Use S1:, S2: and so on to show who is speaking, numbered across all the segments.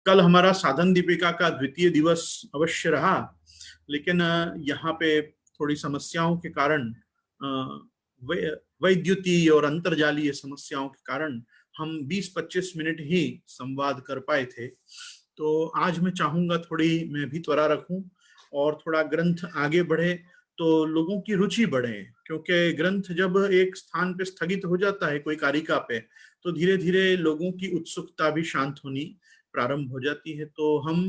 S1: कल हमारा साधन दीपिका का द्वितीय दिवस अवश्य रहा, लेकिन यहाँ पे थोड़ी समस्याओं के कारण, वैद्युतीय और अंतर्जालीय समस्याओं के कारण हम 20-25 मिनट ही संवाद कर पाए थे। तो आज मैं चाहूंगा थोड़ी मैं भी त्वरा रखूं और थोड़ा ग्रंथ आगे बढ़े तो लोगों की रुचि बढ़े, क्योंकि ग्रंथ जब एक स्थान पे स्थगित हो जाता है कोई कारिका पे, तो धीरे धीरे लोगों की उत्सुकता भी शांत होनी प्रारंभ हो जाती है। तो हम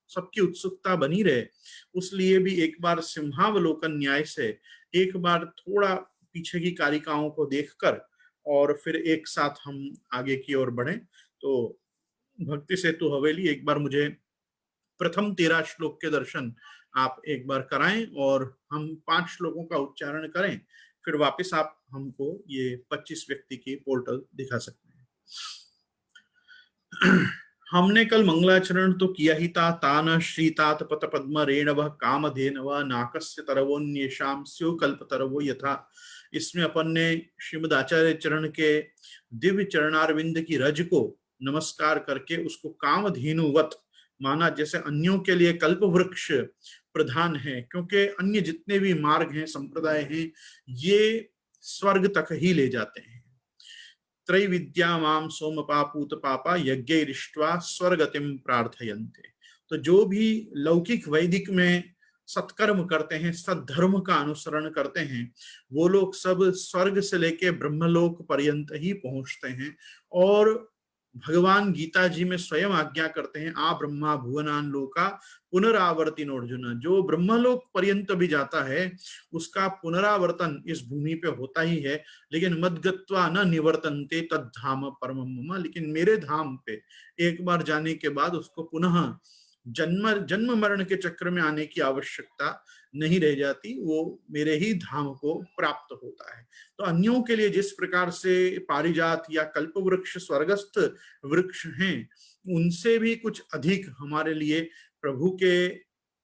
S1: सबकी उत्सुकता बनी रहे, उसलिए भी एक बार सिंहावलोकन न्याय से एक बार थोड़ा पीछे की कारिकाओं को देखकर और फिर एक साथ हम आगे की ओर बढ़े। तो भक्ति सेतु हवेली, एक बार मुझे प्रथम 13 श्लोक के दर्शन आप एक बार कराएं और हम 5 श्लोकों का उच्चारण करें, फिर वापस आप हमको ये 25 व्यक्ति की पोर्टल दिखा सकते हैं। हमने कल मंगलाचरण तो किया ही था। तान श्रीतात पत पद्म रेणव कामधेनव नाकस्य तरवोन्येषाम स्यो कल्प तरवो यथा। इसमें अपन ने श्रीमद आचार्य चरण के दिव्य चरणारविंद की रज को नमस्कार करके उसको कामधेनुवत माना, जैसे अन्यों के लिए कल्प वृक्ष प्रधान है, क्योंकि अन्य जितने भी मार्ग हैं, संप्रदाय हैं, ये स्वर्ग तक ही ले जाते हैं। त्रैविद्या माम सोमपापूत पापा यज्ञैरिष्ट्वा स्वर्गतिम प्रार्थयन्ते। तो जो भी लौकिक वैदिक में सत्कर्म करते हैं, सद्धर्म का अनुसरण करते हैं, वो लोग सब स्वर्ग से लेके ब्रह्मलोक पर्यंत ही पहुंचते हैं। और भगवान गीता जी में स्वयं आज्ञा करते हैं, आ ब्रह्मा भुवनान लोका पुनरावर्तिनो अर्जुन। जो ब्रह्मलोक पर्यंत भी जाता है उसका पुनरावर्तन इस भूमि पे होता ही है, लेकिन मद्गत्वा न निवर्तन्ते तद्धाम परमम मम। लेकिन मेरे धाम पे एक बार जाने के बाद उसको पुनः जन्म जन्म मरण के चक्र में आने की आवश्यकता नहीं रह जाती, वो मेरे ही धाम को प्राप्त होता है। तो अन्यों के लिए जिस प्रकार से पारिजात या कल्प वृक्ष स्वर्गस्थ वृक्ष हैं, उनसे भी कुछ अधिक हमारे लिए प्रभु के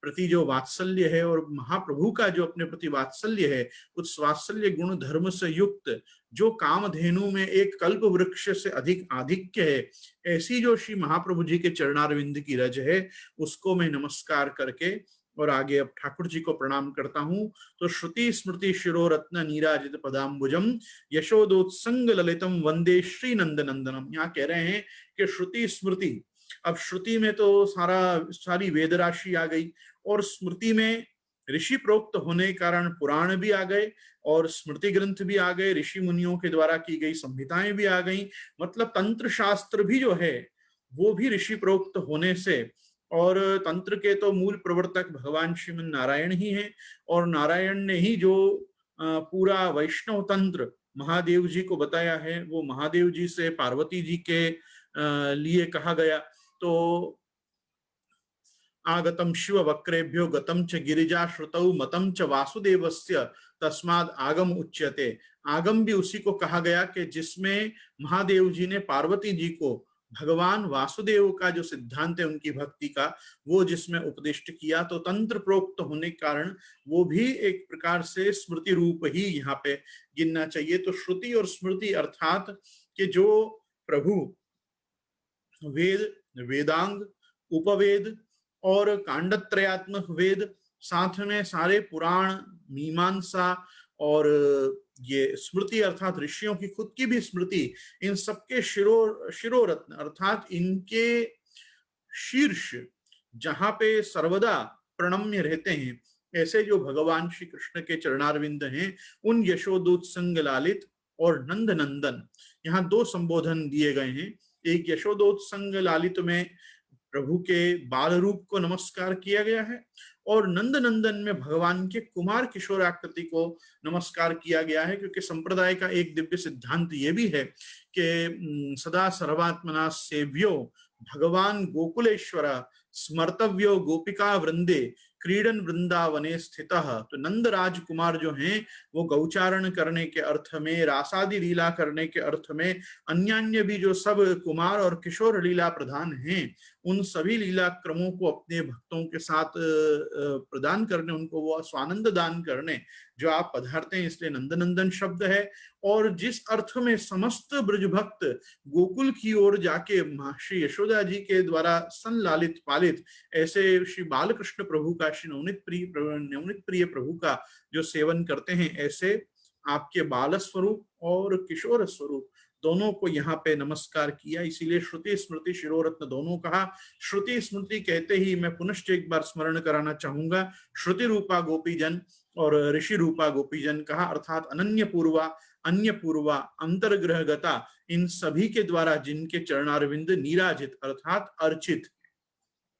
S1: प्रति जो वात्सल्य है और महाप्रभु का जो अपने प्रति वात्सल्य है, उस वात्सल्य गुण धर्म से युक्त जो कामधेनु में एक कल्प वृक्ष से अधिक आधिक्य है, ऐसी जो श्री महाप्रभु जी के चरणारविंद की रज है, उसको मैं नमस्कार करके और आगे अब ठाकुर जी को प्रणाम करता हूं। तो श्रुति स्मृति शिरो रत्न नीराजित पदाम्बुजम यशोदोत्संग ललितम वंदे श्री नंद नंदनम। यहाँ कह रहे हैं कि श्रुति स्मृति, अब श्रुति में तो सारी वेद राशि आ गई, और स्मृति में ऋषि प्रोक्त होने के कारण पुराण भी आ गए और स्मृति ग्रंथ भी आ गए, ऋषि मुनियों के द्वारा की गई संहिताएं भी आ गई। मतलब तंत्र शास्त्र भी जो है वो भी ऋषि प्रोक्त होने से, और तंत्र के तो मूल प्रवर्तक भगवान श्रीमन नारायण ही हैं, और नारायण ने ही जो पूरा वैष्णव तंत्र महादेव जी को बताया है, वो महादेव जी से पार्वती जी के लिए कहा गया। तो आगतम शिव वक्रेभ्यो गतम च गिरिजा श्रुतौ मतम च वासुदेवस्य तस्माद आगम उच्यते। आगम भी उसी को कहा गया कि जिसमें महादेव जी ने पार्वती जी को भगवान वासुदेव का जो सिद्धांत है उनकी भक्ति का, वो जिसमें उपदिष्ट किया, तो तंत्र प्रोक्त होने के कारण वो भी एक प्रकार से स्मृति रूप ही यहाँ पे गिनना चाहिए। तो श्रुति और स्मृति अर्थात कि जो प्रभु वेद, वेदांग, उपवेद और कांडत्रयात्मक वेद, साथ में सारे पुराण, मीमांसा और ये स्मृति अर्थात ऋषियों की खुद की भी स्मृति, इन सबके शिरोरत्न अर्थात इनके शीर्ष जहां पे सर्वदा प्रणम्य रहते हैं, ऐसे जो भगवान श्री कृष्ण के चरणारविंद हैं, उन यशोदोत्संग लालित और नंद नंदन, यहाँ दो संबोधन दिए गए हैं। एक यशोदोत्संग लालित में प्रभु के बाल रूप को नमस्कार किया गया है, और नंद नंदन में भगवान के कुमार किशोराकृति को नमस्कार किया गया है, क्योंकि संप्रदाय का एक दिव्य सिद्धांत ये भी है कि सदा सर्वात्मना सेव्यो भगवान गोकुलेश्वर स्मर्तव्यो गोपिका वृंदे क्रीडन वृंदावने स्थितः। तो नंद राजकुमार जो हैं वो गौचारण करने के अर्थ में, रासादी लीला करने के अर्थ में, अन्य भी जो सब कुमार और किशोर लीला प्रधान हैं, उन सभी लीला क्रमों को अपने भक्तों के साथ प्रदान करने, उनको वो स्वानंद दान करने जो आप पधारते हैं, इसलिए नंदनंदन शब्द है। और जिस अर्थ में समस्त ब्रज भक्त गोकुल की ओर जाके श्री यशोदा जी के द्वारा संलालित पालित ऐसे श्री बालकृष्ण प्रभु का, श्री नवनीत प्रिय प्रभु का जो सेवन करते हैं, ऐसे आपके बाल स्वरूप और किशोर स्वरूप दोनों को यहाँ पे नमस्कार किया। इसीलिए श्रुति स्मृति शिरोरत्न दोनों कहा। श्रुति स्मृति कहते ही मैं पुनश्च एक बार स्मरण कराना चाहूंगा, श्रुति रूपा गोपीजन और ऋषि रूपा गोपीजन कहा, अर्थात अनन्य पूर्वा, अन्य पूर्वा, अंतर्ग्रहगता, इन सभी के द्वारा जिनके चरणारविंद नीराजित अर्थात अर्चित।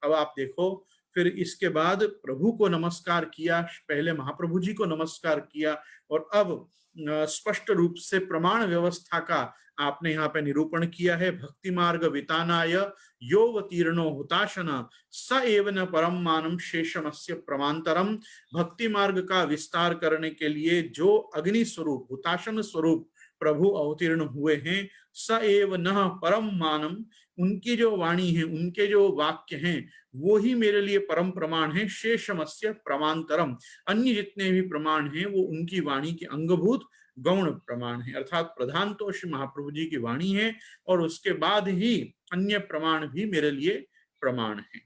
S1: अब आप देखो, फिर इसके बाद प्रभु को नमस्कार किया, पहले महाप्रभु जी को नमस्कार किया, और अब स्पष्ट रूप से प्रमाण व्यवस्था का आपने यहाँ पे निरूपण किया है। भक्ति मार्ग वितानाय योवतीर्णो हुताशन स एव न परम मानम शेषमस्य प्रमांतरम। भक्ति मार्ग का विस्तार करने के लिए जो अग्नि स्वरूप, हुताशन स्वरूप प्रभु अवतीर्ण हुए हैं, स एव न परम मानम, उनकी जो वाणी है, उनके जो वाक्य हैं, वो ही मेरे लिए परम प्रमाण है। शेषमस्य प्रमांतरम, अन्य जितने भी प्रमाण हैं वो उनकी वाणी के अंगभूत गौण प्रमाण है, अर्थात प्रधान तो श्री महाप्रभु जी की वाणी है और उसके बाद ही अन्य प्रमाण भी मेरे लिए प्रमाण है।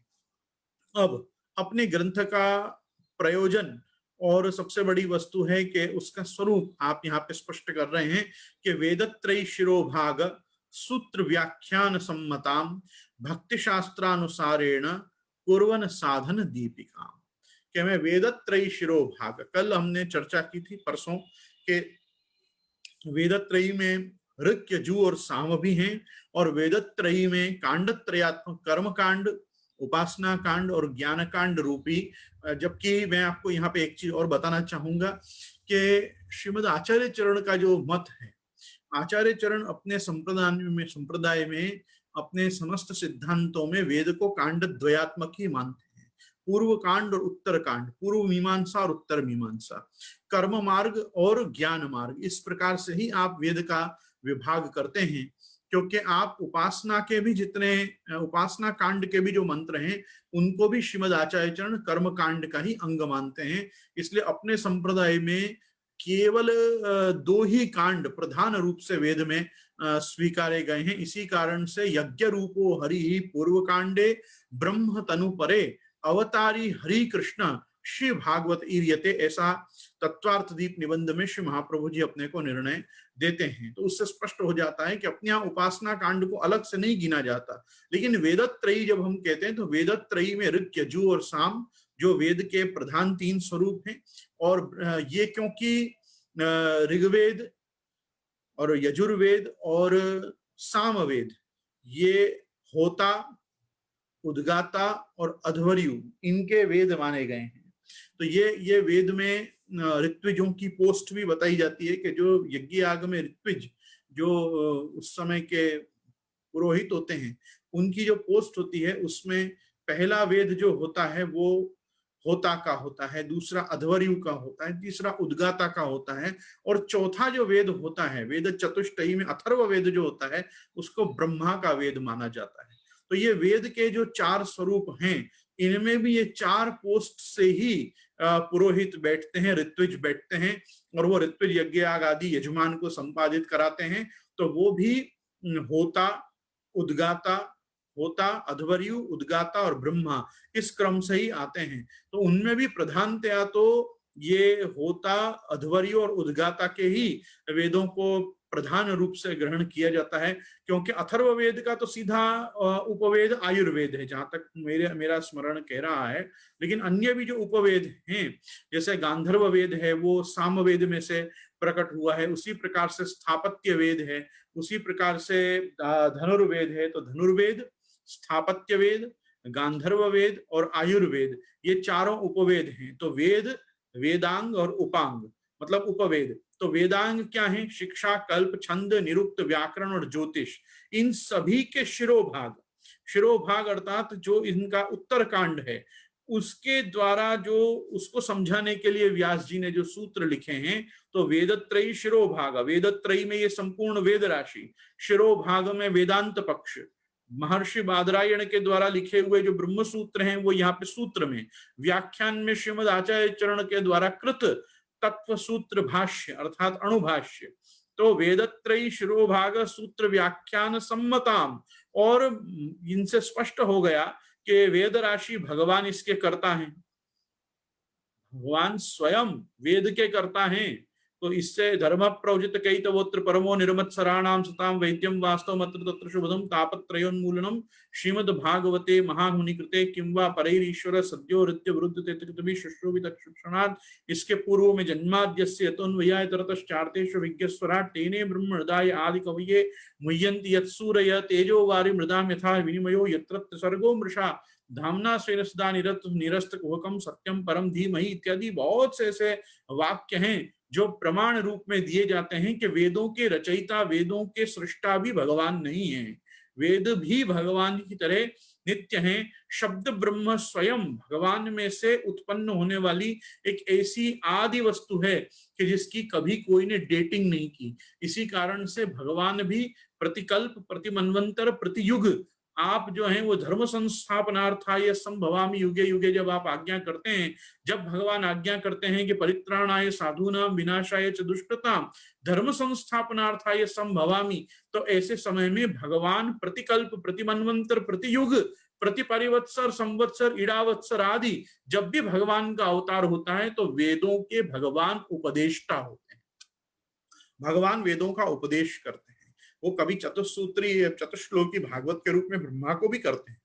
S1: अब अपने ग्रंथ का प्रयोजन और सबसे बड़ी वस्तु है कि उसका स्वरूप आप यहाँ पे स्पष्ट कर रहे हैं कि वेदत्रयी शिरोभाग सूत्र व्याख्यान सम्मताम भक्ति शास्त्रानुसारेण कुर्वन साधन दीपिका। कि मैं वेदत्रयी शिरोभाग, कल हमने चर्चा की थी परसों के वेदत्रयी में ऋक, यजु और साम भी हैं, और वेदत्रयी में कांडत्रयात्मक कर्म कांड, उपासना कांड और ज्ञान कांड रूपी। जबकि मैं आपको यहाँ पे एक चीज और बताना चाहूंगा कि श्रीमद आचार्य चरण का जो मत है, आचार्य चरण अपने संप्रदाय में अपने समस्त सिद्धांतों में वेद को कांड द्वयात्मक ही मानते हैं, पूर्व कांड और उत्तर कांड, पूर्व मीमांसा और उत्तर मीमांसा, कर्म मार्ग और ज्ञान मार्ग, इस प्रकार से ही आप वेद का विभाग करते हैं। क्योंकि आप उपासना के भी जितने, उपासना कांड के भी जो मंत्र हैं, उनको भी श्रीमद आचार्य चरण कर्म कांड का ही अंग मानते हैं। इसलिए अपने संप्रदाय में केवल दो ही कांड प्रधान रूप से वेद में स्वीकारे गए हैं। इसी कारण से यज्ञ रूपो हरि ही पूर्व कांडे ब्रह्म तनु परे अवतारी हरि कृष्ण श्री भागवत ईर्यते, ऐसा तत्वार्थ दीप निबंध में श्री महाप्रभु जी अपने को निर्णय देते हैं। तो उससे स्पष्ट हो जाता है कि अपने यहाँ उपासना कांड को अलग से नहीं गिना जाता। लेकिन वेदत्रयी जब हम कहते हैं तो वेदत्रयी में ऋक, यजु और साम जो वेद के प्रधान तीन स्वरूप हैं, और ये क्योंकि ऋग्वेद और यजुर्वेद और सामवेद ये होता, उद्गाता और अध्वर्यु इनके वेद माने गए हैं। तो ये वेद में ऋत्विजों की पोस्ट भी बताई जाती है कि जो यज्ञ याग में ऋत्विज जो उस समय के पुरोहित होते हैं, उनकी जो पोस्ट होती है उसमें पहला वेद जो होता है वो होता का होता है, दूसरा अध्वर्यु का होता है, तीसरा उद्गाता का होता है, और चौथा जो वेद होता है, वेद चतुष्टयी में अथर्व वेद जो होता है, उसको ब्रह्मा का वेद माना जाता है। तो ये वेद के जो चार स्वरूप हैं, इनमें भी ये चार पोस्ट से ही पुरोहित बैठते हैं, ऋत्विज बैठते हैं, और वो ऋत्विज यज्ञ याग आदि यजमान को संपादित कराते हैं। तो वो भी होता, उद्गाता, होता, अध्वर्यु, उद्गाता और ब्रह्मा, इस क्रम से ही आते हैं। तो उनमें भी प्रधानतया तो ये होता, अध्वर्यु और उद्गाता के ही वेदों को प्रधान रूप से ग्रहण किया जाता है, क्योंकि अथर्ववेद का तो सीधा उपवेद आयुर्वेद है, जहां तक मेरा स्मरण कह रहा है। लेकिन अन्य भी जो उपवेद हैं, जैसे गांधर्व वेद है वो सामवेद में से प्रकट हुआ है, उसी प्रकार से स्थापत्य वेद है, उसी प्रकार से धनुर्वेद है, तो धनुर्वेद, स्थापत्य वेद, गांधर्व वेद और आयुर्वेद, ये चारों उपवेद हैं। तो वेद, वेदांग और उपांग मतलब उपवेद। तो वेदांग क्या है? शिक्षा, कल्प, छंद, निरुक्त, व्याकरण और ज्योतिष, इन सभी के शिरोभाग, शिरोभाग अर्थात जो इनका उत्तर कांड है, उसके द्वारा जो उसको समझाने के लिए व्यास जी ने जो सूत्र लिखे हैं, तो वेदत्रयी शिरोभाग, वेदत्रयी में ये संपूर्ण वेद राशि, शिरोभाग में वेदांत पक्ष, महर्षि बादरायण के द्वारा लिखे हुए जो ब्रह्म सूत्र हैं वो यहाँ पे सूत्र में, व्याख्यान में श्रीमद आचार्य चरण के द्वारा कृत तत्व सूत्र भाष्य अर्थात अणुभाष्य। तो वेदत्रयी शिरोभाग सूत्र व्याख्यान सम्मताम, और इनसे स्पष्ट हो गया कि वेद राशि भगवान इसके कर्ता हैं, भगवान स्वयं वेद के कर्ता हैं। तो इससे धर्म प्रवजित कैतवोत्र परमो निर्मत्सराणाम सताम वैद्यम वास्तव मत्र तत्र शुभदम तापत्रयोन्मूलनम श्रीमद् भागवते महामुनि कृते किं वा परैरीश्वर सद्यो हृत्य विरुद्ध तेतकतभि शुश्रूषितक्षणात्, इसके पूर्व में जन्माद्यस्य यतोन्वयाय तरतश्चार्तेषु विज्ञस्वराट् तेने ब्रह्म हृदय आदि कवये मुह्यन्ति यत्सूरय तेजो वारि मृदाम यथा विनिमयो यत्र सर्गो मृषा धामना स्वेन सदा निरस्त कुहकम सत्यम परम धीमहि इत्यादि बहुत से ऐसे वाक्य हैं जो प्रमाण रूप में दिए जाते हैं कि वेदों के रचयिता, वेदों के सृष्टा भी भगवान नहीं है, वेद भी भगवान की तरह नित्य हैं। शब्द ब्रह्म स्वयं भगवान में से उत्पन्न होने वाली एक ऐसी आदि वस्तु है कि जिसकी कभी कोई ने डेटिंग नहीं की। इसी कारण से भगवान भी प्रतिकल्प, प्रतिमन्वंतर, प्रतियुग आप जो हैं वो धर्म संस्थापनार्थाय संभवामि युगे युगे, जब आप आज्ञा करते हैं, जब भगवान आज्ञा करते हैं कि परित्राणाय साधूनाम विनाशाय च दुष्कृताम धर्म संस्थापनार्थाय संभवामि, तो ऐसे समय में भगवान प्रतिकल्प, प्रतिमन्वंतर, प्रतियुग, प्रतिपरिवत्सर, संवत्सर, इड़ावत्सर आदि जब भी भगवान का अवतार होता है तो वेदों के भगवान उपदेष्टा होते हैं, भगवान वेदों का उपदेश करते हैं। वो कभी चतुसूत्री चतुश्लोकी भागवत के रूप में ब्रह्मा को भी करते हैं।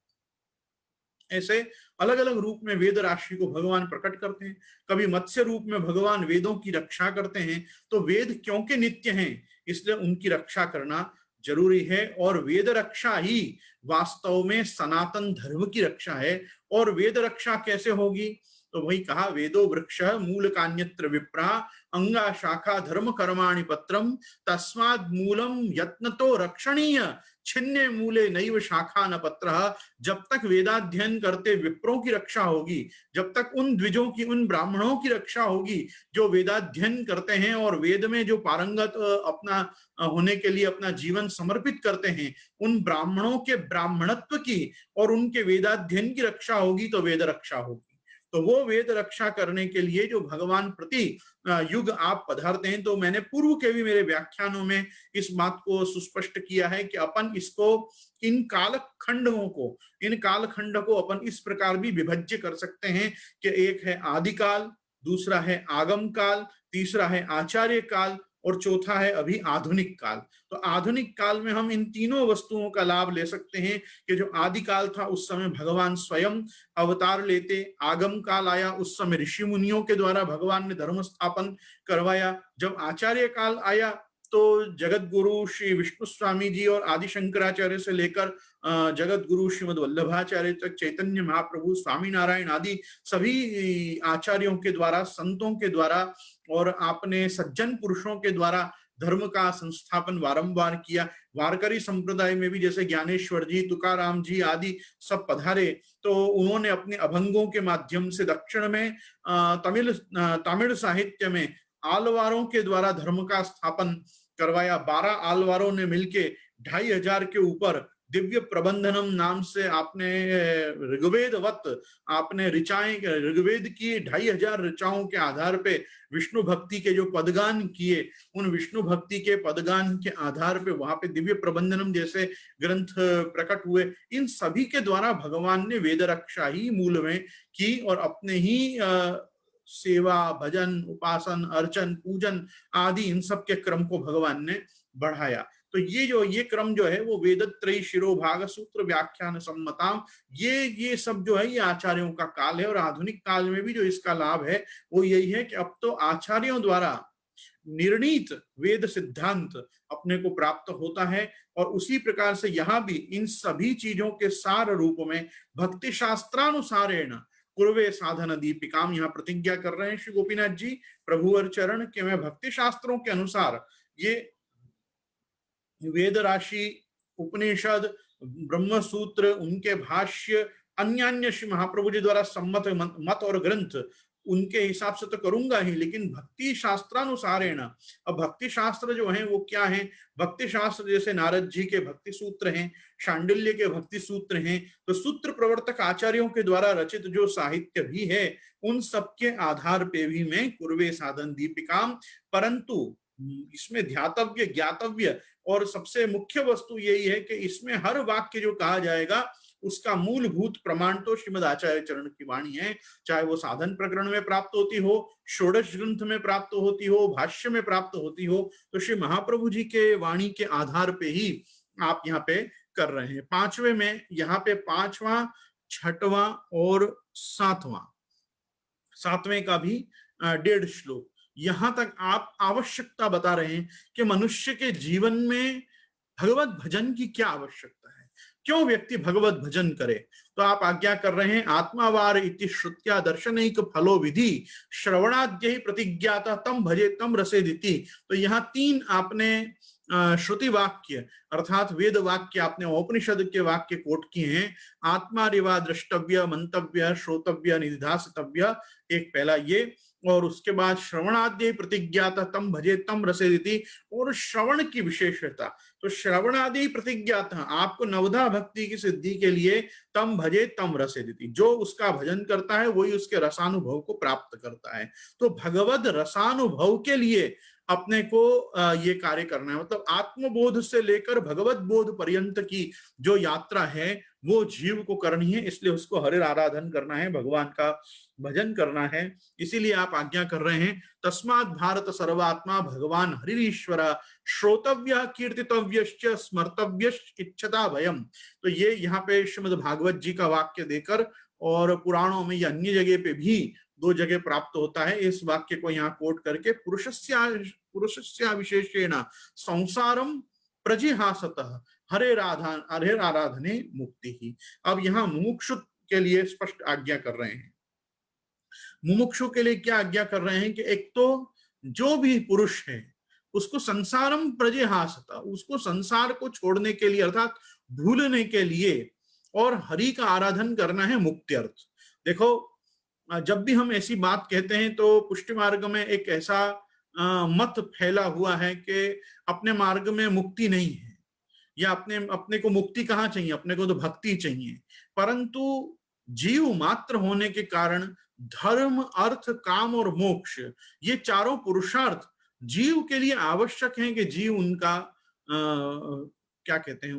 S1: ऐसे अलग अलग रूप में वेद राशि को भगवान प्रकट करते हैं। कभी मत्स्य रूप में भगवान वेदों की रक्षा करते हैं। तो वेद क्योंकि नित्य हैं इसलिए उनकी रक्षा करना जरूरी है, और वेद रक्षा ही वास्तव में सनातन धर्म की रक्षा है। और वेद रक्षा कैसे होगी, तो वही कहा, वेदो वृक्ष मूल कान्यत्र विप्रा अंगा शाखा धर्म कर्माणि पत्रम तस्माद मूलम यत्न तो रक्षणीय छिन्ने मूले नैव शाखा न पत्र। जब तक वेदाध्ययन करते विप्रों की रक्षा होगी, जब तक उन द्विजों की, उन ब्राह्मणों की रक्षा होगी जो वेदाध्ययन करते हैं और वेद में जो पारंगत अपना होने के लिए अपना जीवन समर्पित करते हैं, उन ब्राह्मणों के ब्राह्मणत्व की और उनके वेदाध्ययन की रक्षा होगी तो वेद रक्षा होगी। तो वो वेद रक्षा करने के लिए जो भगवान प्रति युग आप पधारते हैं। तो मैंने पूर्व के भी मेरे व्याख्यानों में इस बात को सुस्पष्ट किया है कि अपन इसको, इन कालखंडों को, इन कालखंड को अपन इस प्रकार भी विभज्य कर सकते हैं कि एक है आदिकाल, दूसरा है आगम काल, तीसरा है आचार्य काल और चौथा है अभी आधुनिक काल। तो आधुनिक काल में हम इन तीनों वस्तुओं का लाभ ले सकते हैं कि जो आदिकाल था उस समय भगवान स्वयं अवतार लेते, आगम काल आया उस समय ऋषि मुनियों के द्वारा भगवान ने धर्म स्थापन करवाया, जब आचार्य काल आया तो जगत गुरु श्री विष्णु स्वामी जी और आदि शंकराचार्य से लेकर जगत गुरु श्रीमद वल्लभाचार्य तक, चैतन्य महाप्रभु, स्वामी नारायण आदि सभी आचार्यों के द्वारा, संतों के द्वारा और आपने सज्जन पुरुषों के द्वारा धर्म का संस्थापन बारंबार किया। वारकरी संप्रदाय में भी जैसे ज्ञानेश्वर जी, तुकाराम जी आदि सब पधारे, तो उन्होंने अपने अभंगों के माध्यम से दक्षिण में तमिल साहित्य में आलवारों के द्वारा धर्म का स्थापन करवाया। 12 आलवारों ने मिलके 2500 के ऊपर दिव्य प्रबंधनम नाम से आपने ऋग्वेदवत आपने ऋचाएं, ऋग्वेद की 2500 ऋचाओं के आधार पे विष्णु भक्ति के जो पदगान किए, उन विष्णु भक्ति के पदगान के आधार पे वहां पे दिव्य प्रबंधनम जैसे ग्रंथ प्रकट हुए। इन सभी के द्वारा भगवान ने वेद रक्षा ही मूल में की और अपने ही सेवा, भजन, उपासन, अर्चन, पूजन आदि इन सब के क्रम को भगवान ने बढ़ाया। तो ये क्रम जो है वो वेदत्रयी शिरोभाग सूत्र व्याख्यान सम्मताम, ये सब जो है ये आचार्यों का काल है। और आधुनिक काल में भी जो इसका लाभ है वो यही है कि अब तो आचार्यों द्वारा निर्णीत वेद सिद्धांत अपने को प्राप्त होता है। और उसी प्रकार से यहाँ भी इन सभी चीजों के सार रूप में भक्ति शास्त्रानुसारेण पूर्वे साधन दीपिकाम, यहाँ प्रतिज्ञा कर रहे हैं श्री गोपीनाथ जी प्रभुवर चरण के मैं भक्ति शास्त्रों के अनुसार ये वेद राशि, उपनिषद, ब्रह्म सूत्र, उनके भाष्य अन्य अन्य श्री महाप्रभु जी द्वारा सम्मत मत और ग्रंथ उनके हिसाब से तो करूंगा ही, लेकिन भक्ति शास्त्रानुसारेण, अब भक्ति शास्त्र जो है वो क्या है, भक्ति शास्त्र जैसे नारद जी के भक्ति सूत्र हैं, शांडिल्य के भक्ति सूत्र हैं, तो सूत्र प्रवर्तक आचार्यों के द्वारा रचित जो साहित्य भी है उन सबके आधार पे भी मैं कुर्वे साधन दीपिकाम, परंतु इसमें ध्यातव्य ज्ञातव्य और सबसे मुख्य वस्तु यही है कि इसमें हर वाक्य जो कहा जाएगा उसका मूलभूत प्रमाण तो श्रीमद आचार्य चरण की वाणी है, चाहे वो साधन प्रकरण में प्राप्त होती हो, षोडश ग्रंथ में प्राप्त होती हो, भाष्य में प्राप्त होती हो, तो श्री महाप्रभु जी के वाणी के आधार पे ही आप यहाँ पे कर रहे हैं। पांचवें में यहाँ पे पांचवा, छठवां और सातवें का भी 1.5 श्लोक, यहां तक आप आवश्यकता बता रहे हैं कि मनुष्य के जीवन में भगवत भजन की क्या आवश्यकता है, क्यों व्यक्ति भगवत भजन करे। तो आप आज्ञा कर रहे हैं आत्मावार इति श्रुत्या दर्शनैक फलो विधि श्रवणाद्य प्रतिज्ञाता तम भजे तम रसेदिति। तो यहाँ 3 आपने श्रुति वाक्य अर्थात वेद वाक्य आपने उपनिषद के वाक्य कोट किए हैं, आत्मा रिवा द्रष्टव्य मंतव्य श्रोतव्य निधिध्यासितव्य, एक पहला ये, और उसके बाद श्रवणाद्य प्रतिज्ञाता तम भजे तम रसेदिति, और श्रवण की विशेषता, तो श्रवणादि प्रतिज्ञाता आपको नवधा भक्ति की सिद्धि के लिए तम भजे तम रसेदिति, जो उसका भजन करता है वही उसके रसानुभव को प्राप्त करता है। तो भगवद रसानुभव के लिए अपने को ये कार्य करना है, मतलब आत्मबोध से लेकर भगवत बोध पर्यंत की जो यात्रा है वो जीव को करनी है, इसलिए उसको हरि आराधन करना है, भगवान का भजन करना है। इसीलिए आप आज्ञा कर रहे हैं तस्मात् भारत सर्वात्मा भगवान हरिश्वर श्रोतव्य कीर्तितव्यश्च स्मर्तव्यश्च इच्छता भयम। तो ये यहाँ पे श्रीमद् भागवत जी का वाक्य देकर, और पुराणों में या अन्य जगह पे भी 2 जगह प्राप्त होता है, इस वाक्य को यहाँ कोट करके पुरुषस्या विशेषेण संसारम प्रजिहासतः हरे आराधने मुक्ति ही। अब यहाँ मुमुक्षु के लिए स्पष्ट आज्ञा कर रहे हैं। मुमुक्षु के लिए क्या आज्ञा कर रहे हैं कि एक तो जो भी पुरुष है उसको संसारम प्रजिहासतः, उसको संसार को छोड़ने के लिए अर्थात भूलने के लिए और हरि का आराधन करना है मुक्त्यर्थ। देखो जब भी हम ऐसी बात कहते हैं तो पुष्टि मार्ग में एक ऐसा मत फैला हुआ है कि अपने मार्ग में मुक्ति नहीं है, या अपने को मुक्ति कहाँ चाहिए, अपने को तो भक्ति चाहिए, परंतु जीव मात्र होने के कारण धर्म अर्थ काम और मोक्ष ये चारों पुरुषार्थ जीव के लिए आवश्यक हैं कि जीव उनका क्या कहते हैं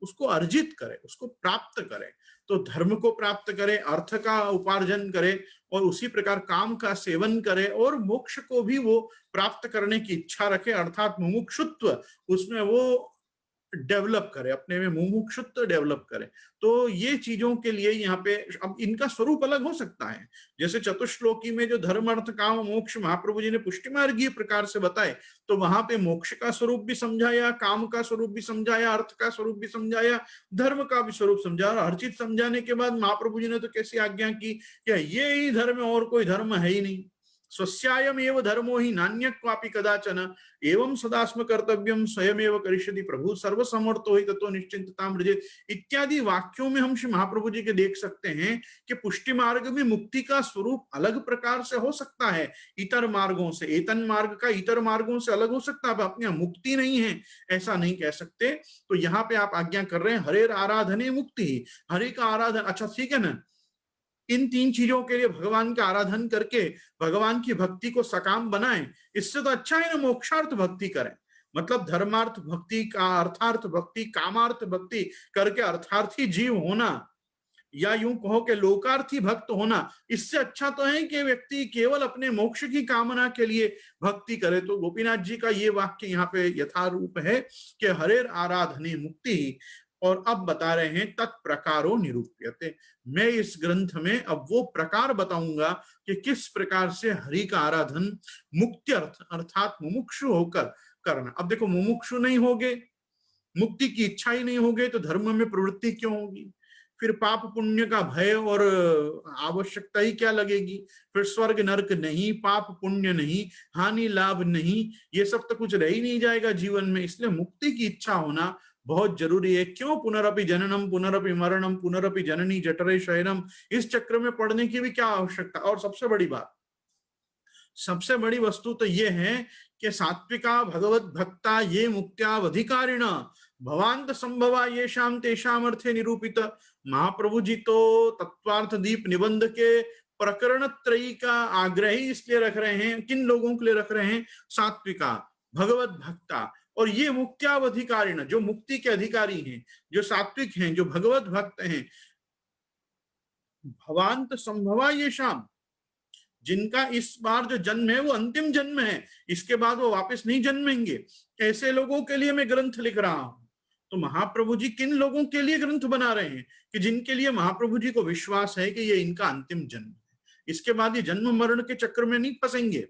S1: उसको अर्जित करे, उसको प्राप्त करे। तो धर्म को प्राप्त करे, अर्थ का उपार्जन करे, और उसी प्रकार काम का सेवन करे, और मोक्ष को भी वो प्राप्त करने की इच्छा रखे, अर्थात मुमुक्षुत्व उसमें वो डेवलप करे, अपने में मुमुक्षुत्व डेवलप करे। तो ये चीजों के लिए यहाँ पे अब इनका स्वरूप अलग हो सकता है, जैसे चतुश्लोकी में जो धर्म अर्थ काम मोक्ष महाप्रभु जी ने पुष्टिमार्गीय प्रकार से बताए, तो वहां पे मोक्ष का स्वरूप भी समझाया, काम का स्वरूप भी समझाया, अर्थ का स्वरूप भी समझाया, धर्म का भी स्वरूप समझाया। हर चीज समझाने के बाद महाप्रभु जी ने तो कैसी आज्ञा की, क्या ये ही धर्म, और कोई धर्म है ही नहीं, स्वस्यायमेव धर्मो हि नान्यक्वापि कदाचन एवं सदास्म कर्तव्यम स्वयमेव करिष्यति प्रभु सर्वसमर्थो हि ततो निश्चिंतताम व्रजेत इत्यादि वाक्यों में हम श्री महाप्रभु जी के देख सकते हैं कि पुष्टि मार्ग में मुक्ति का स्वरूप अलग प्रकार से हो सकता है इतर मार्गों से, एतन मार्ग का इतर मार्गों से अलग हो सकता है, अपने मुक्ति नहीं है ऐसा नहीं कह सकते। तो यहाँ पे आप आज्ञा कर रहे हैं हरे आराधने मुक्ति, हरि का आराधन, अच्छा ठीक है ना, इन 3 चीजों के लिए भगवान का आराधन करके भगवान की भक्ति को सकाम बनाएं, इससे तो अच्छा है ना मोक्षार्थ भक्ति करें, मतलब धर्मार्थ भक्ति का अर्थार्थ भक्ति कामार्थ भक्ति करके अर्थार्थी जीव होना, या यूं कहो कि लोकार्थी भक्त होना, इससे अच्छा तो है कि व्यक्ति केवल अपने मोक्ष की कामना के लिए भक्ति करे। तो गोपीनाथ जी का ये वाक्य यहाँ पे यथारूप है कि हरेर आराधने मुक्ति। और अब बता रहे हैं तत्प्रकारो निरूप्यते, मैं इस ग्रंथ में अब वो प्रकार बताऊंगा कि किस प्रकार से हरि का आराधन मुक्त्यर्थ अर्थात मुमुक्षु होकर करना। अब देखो मुमुक्षु नहीं होगे, मुक्ति की इच्छा ही नहीं होगे, तो धर्म में प्रवृत्ति क्यों होगी, फिर पाप पुण्य का भय और आवश्यकता ही क्या लगेगी, फिर स्वर्ग नरक नहीं, पाप पुण्य नहीं, हानि लाभ नहीं, ये सब तो कुछ रह ही नहीं जाएगा जीवन में। इसलिए मुक्ति की इच्छा होना बहुत जरूरी है। क्यों? पुनरपि जननम पुनरपि मरणम पुनरपि जननी जठरे शयनम, इस चक्र में पढ़ने की भी क्या आवश्यकता। और सबसे बड़ी बात, सबसे बड़ी वस्तु तो ये है कि सात्विका भगवत भक्ता ये मुक्त्यावधिकारिण भवांत संभवा ये शाम तेषाम अर्थे निरूपित। महाप्रभु जी तो तत्वार्थ दीप निबंध के प्रकरण त्रयी का आग्रह ही इसलिए रख रहे हैं, किन लोगों के लिए रख रहे हैं? सात्विका, भगवत भक्ता और ये मुक्त्यावधिकारिण, जो मुक्ति के अधिकारी हैं, जो सात्विक हैं, जो भगवत भक्त हैं। भवांत संभवा ये शाम, जिनका इस बार जो जन्म है वो अंतिम जन्म है, इसके बाद वो वापस नहीं जन्मेंगे, ऐसे लोगों के लिए मैं ग्रंथ लिख रहा हूं। तो महाप्रभु जी किन लोगों के लिए ग्रंथ बना रहे हैं? कि जिनके लिए महाप्रभु जी को विश्वास है कि ये इनका अंतिम जन्म है, इसके बाद ये जन्म मरण के चक्र में नहीं फंसेंगे,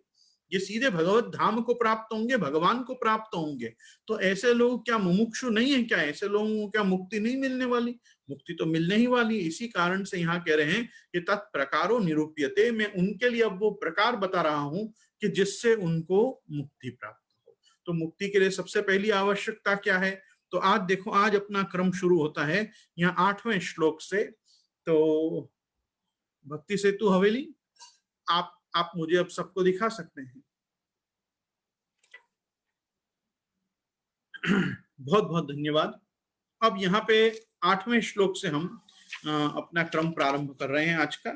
S1: ये सीधे भगवत धाम को प्राप्त होंगे, भगवान को प्राप्त होंगे। तो ऐसे लोग क्या मुमुक्षु नहीं है क्या? ऐसे लोगों को क्या मुक्ति नहीं मिलने वाली? मुक्ति तो मिलने ही वाली। इसी कारण से यहाँ कह रहे हैं कि तत्प्रकारो निरूप्यते, मैं उनके लिए अब वो प्रकार बता रहा हूं कि जिससे उनको मुक्ति प्राप्त हो। तो मुक्ति के लिए सबसे पहली आवश्यकता क्या है? तो आज देखो, आज अपना क्रम शुरू होता है यहाँ 8वें श्लोक से। तो भक्ति सेतु हवेली, आप मुझे अब सबको दिखा सकते हैं। बहुत बहुत धन्यवाद। अब यहाँ पे 8वें श्लोक से हम अपना क्रम प्रारंभ कर रहे हैं आज का।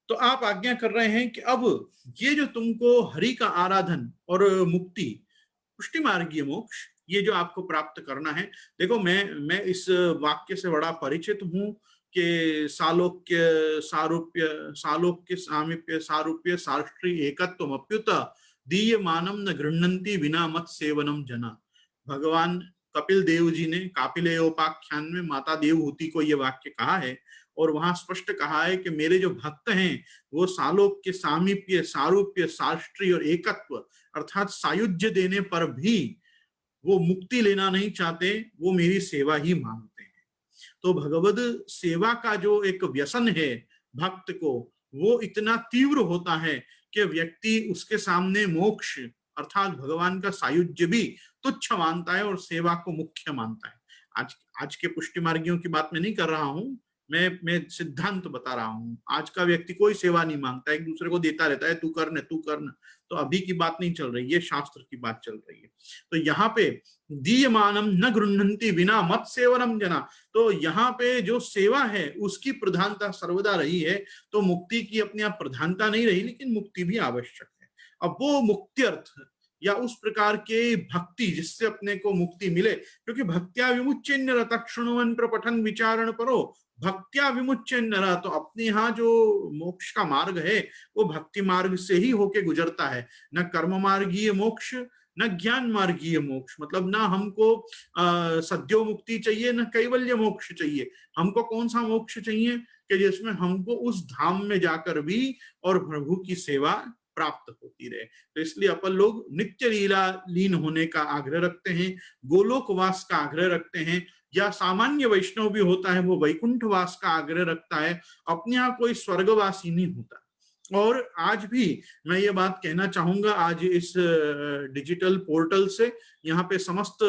S1: तो आप आज्ञा कर रहे हैं कि अब ये जो तुमको हरि का आराधन और मुक्ति, पुष्टि मार्गीय मोक्ष, ये जो आपको प्राप्त करना है। देखो, मैं इस वाक्य से बड़ा परिचित हूं कि सालोक्य सारूप्य, सालोक्य सामीप्य सारूप्य साष्ट्री एकत्वम अप्युत दीयमानम न गृह्णन्ति विना मत सेवनम जना। भगवान कपिल देव जी ने कापिलेयोपाख्यान में माता देवहूति को ये वाक्य कहा है, और वहां स्पष्ट कहा है कि मेरे जो भक्त हैं वो सालोक्य सामीप्य सारूप्य साष्ट्री और एकत्व अर्थात सायुज्य देने पर भी वो मुक्ति लेना नहीं चाहते, वो मेरी सेवा ही मांगते हैं। तो भगवद सेवा का जो एक व्यसन है भक्त को, वो इतना तीव्र होता है कि व्यक्ति उसके सामने मोक्ष अर्थात भगवान का सायुज्य भी तुच्छ मानता है और सेवा को मुख्य मानता है। आज के पुष्टि मार्गियों की बात मैं नहीं कर रहा हूं, मैं सिद्धांत बता रहा हूं। आज का व्यक्ति कोई सेवा नहीं मांगता, एक दूसरे को देता रहता है, तू करना तू करना। तो अभी की बात नहीं चल रही है, शास्त्र की बात चल रही है। तो यहाँ पे दीयमानम न गृह्णन्ति विना मत सेवनम जना, तो यहाँ पे जो सेवा है उसकी प्रधानता सर्वदा रही है। तो मुक्ति की अपने आप प्रधानता नहीं रही, लेकिन मुक्ति भी आवश्यक है। अब वो मुक्ति अर्थ या उस प्रकार के भक्ति जिससे अपने को मुक्ति मिले, क्योंकि भक्त्या विमुच्य नरः शृण्वन् प्रपठन् विचारण परो भक्त्या विमुच्य नरः, तो अपने यहाँ जो मोक्ष का मार्ग है वो भक्ति मार्ग से ही होके गुजरता है। न कर्म मार्गीय मोक्ष न ज्ञान मार्गीय मोक्ष, मतलब ना हमको सद्यो मुक्ति चाहिए न कैवल्य मोक्ष चाहिए। हमको कौन सा मोक्ष चाहिए? कि जिसमें हमको उस धाम में जाकर भी और प्रभु की सेवा प्राप्त होती रहे। तो इसलिए अपन लोग नित्य लीला लीन होने का आग्रह रखते हैं, गोलोकवास का आग्रह रखते हैं, या सामान्य वैष्णव भी होता है वो वैकुंठवास का आग्रह रखता है, अपने यहाँ कोई स्वर्गवासी नहीं होता। और आज भी मैं ये बात कहना चाहूंगा, आज इस डिजिटल पोर्टल से यहाँ पे समस्त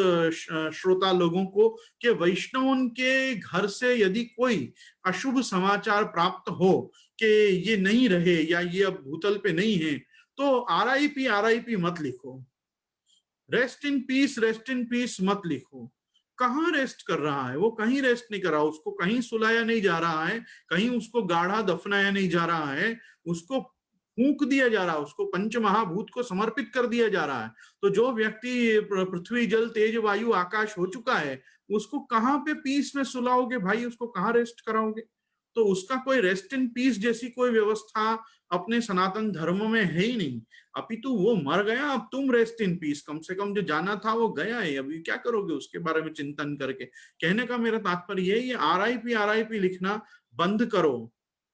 S1: श्रोता लोगों को, कि वैष्णवों के घर से यदि कोई अशुभ समाचार प्राप्त हो कि ये नहीं रहे या ये अब भूतल पे नहीं है, तो आरआईपी मत लिखो, रेस्ट इन पीस मत लिखो। कहाँ रेस्ट कर रहा है वो? कहीं रेस्ट नहीं कर रहा, उसको कहीं सुलाया नहीं जा रहा है, कहीं उसको गाढ़ा दफनाया नहीं जा रहा है, उसको फूंक दिया जा रहा है, उसको पंच महाभूत को समर्पित कर दिया जा रहा है। तो जो व्यक्ति पृथ्वी जल तेज वायु आकाश हो चुका है, उसको कहाँ पे पीस में सुलाओगे भाई? उसको कहाँ रेस्ट कराओगे? तो उसका कोई रेस्ट इन पीस जैसी कोई व्यवस्था अपने सनातन धर्म में है ही नहीं। अपितु वो मर गया, अब तुम रेस्ट इन पीस, कम से कम जो जाना था वो गया है, अभी क्या करोगे उसके बारे में चिंतन करके? कहने का मेरा तात्पर्य है, ये आरआईपी लिखना बंद करो।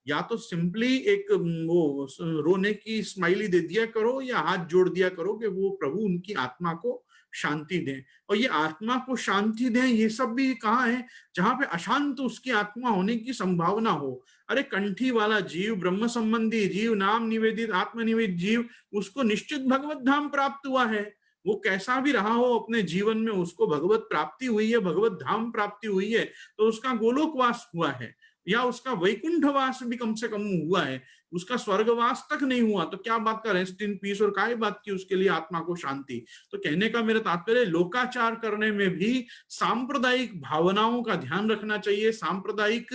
S1: या तो सिंपली एक वो रोने की स्माइली दे दिया करो, या हाथ जोड़ दिया करो कि वो प्रभु उनकी आत्मा को शांति दें। और ये आत्मा को शांति दें, ये सब भी कहाँ है? जहां पे अशांत उसकी आत्मा होने की संभावना हो। अरे कंठी वाला जीव, ब्रह्म संबंधी जीव, नाम निवेदित आत्मनिवेदित जीव, उसको निश्चित भगवत धाम प्राप्त हुआ है। वो कैसा भी रहा हो अपने जीवन में, उसको भगवत प्राप्ति हुई है, भगवत धाम प्राप्ति हुई है, तो उसका गोलोकवास हुआ है, या उसका वैकुंठवास भी कम से कम हुआ है, उसका स्वर्गवास तक नहीं हुआ, तो क्या बात का रेस्ट इन पीस, और काय बात की उसके लिए आत्मा को शांति। तो कहने का मेरा तात्पर्य, लोकाचार करने में भी सांप्रदायिक भावनाओं का ध्यान रखना चाहिए, सांप्रदायिक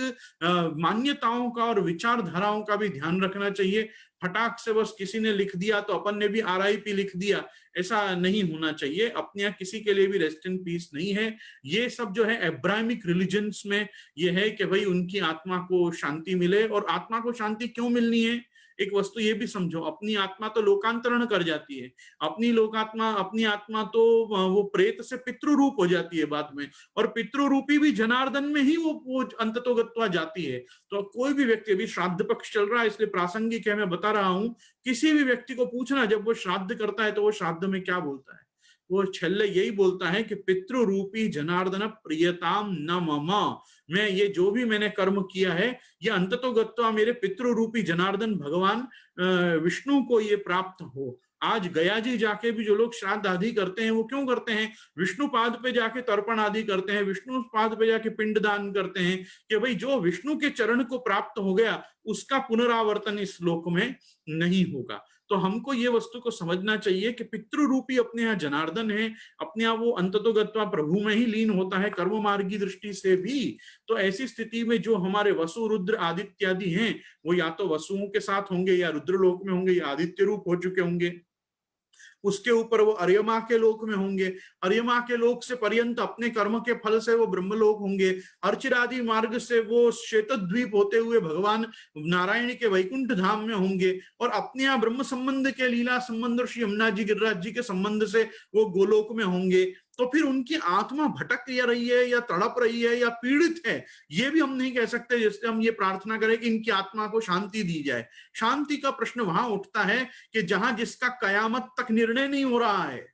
S1: मान्यताओं का और विचारधाराओं का भी ध्यान रखना चाहिए। फटाक से बस किसी ने लिख दिया तो अपन ने भी RIP लिख दिया, ऐसा नहीं होना चाहिए। अपने यहाँ किसी के लिए भी रेस्ट इन पीस नहीं है। ये सब जो है एब्राहमिक रिलीजन्स में ये है कि भाई उनकी आत्मा को शांति मिले। और आत्मा को शांति क्यों मिलनी है, एक वस्तु ये भी समझो, अपनी आत्मा तो लोकांतरण कर जाती है, अपनी आत्मा तो वो प्रेत से पितृरूप हो जाती है बाद में, और पितृरूपी भी जनार्दन में ही वो अंततोगत्वा जाती है। तो कोई भी व्यक्ति, अभी श्राद्ध पक्ष चल रहा है इसलिए प्रासंगिक है, मैं बता रहा हूं, किसी भी व्यक्ति को पूछना जब वो श्राद्ध करता है तो वो श्राद्ध में क्या बोलता है, वो छल्ले यही बोलता है कि पितृरूपी जनार्दन प्रियताम न मम, मैं ये जो भी मैंने कर्म किया है ये अंततोगत्वा मेरे पितृरूपी जनार्दन भगवान विष्णु को ये प्राप्त हो। आज गया जी जाके भी जो लोग श्राद्ध आदि करते हैं वो क्यों करते हैं, विष्णु पाद पे जाके तर्पण आदि करते हैं, विष्णु पाद पे जाके पिंड दान करते हैं, कि भाई जो विष्णु के चरण को प्राप्त हो गया उसका पुनरावर्तन इस लोक में नहीं होगा। तो हमको ये वस्तु को समझना चाहिए कि पितृरूपी अपने यहाँ जनार्दन है, अपने यहाँ वो अंततोगत्वा प्रभु में ही लीन होता है कर्म मार्गी दृष्टि से भी। तो ऐसी स्थिति में जो हमारे वसु रुद्र आदित्यादि हैं वो या तो वसुओं के साथ होंगे या रुद्रलोक में होंगे या आदित्य रूप हो चुके होंगे, उसके ऊपर वो अर्यमा के लोक में होंगे, अर्यमा के लोक से पर्यंत अपने कर्म के फल से वो ब्रह्मलोक होंगे, अर्चिरादि मार्ग से वो श्वेतद्वीप होते हुए भगवान नारायण के वैकुंठ धाम में होंगे, और अपने यहाँ ब्रह्म संबंध के लीला संबंध और श्री यमुना जी गिरिराज जी के संबंध से वो गोलोक में होंगे। तो फिर उनकी आत्मा भटक रही है या तड़प रही है या पीड़ित है, ये भी हम नहीं कह सकते जिससे हम ये प्रार्थना करें कि इनकी आत्मा को शांति दी जाए। शांति का प्रश्न वहां उठता है कि जहां जिसका कयामत तक निर्णय नहीं हो रहा है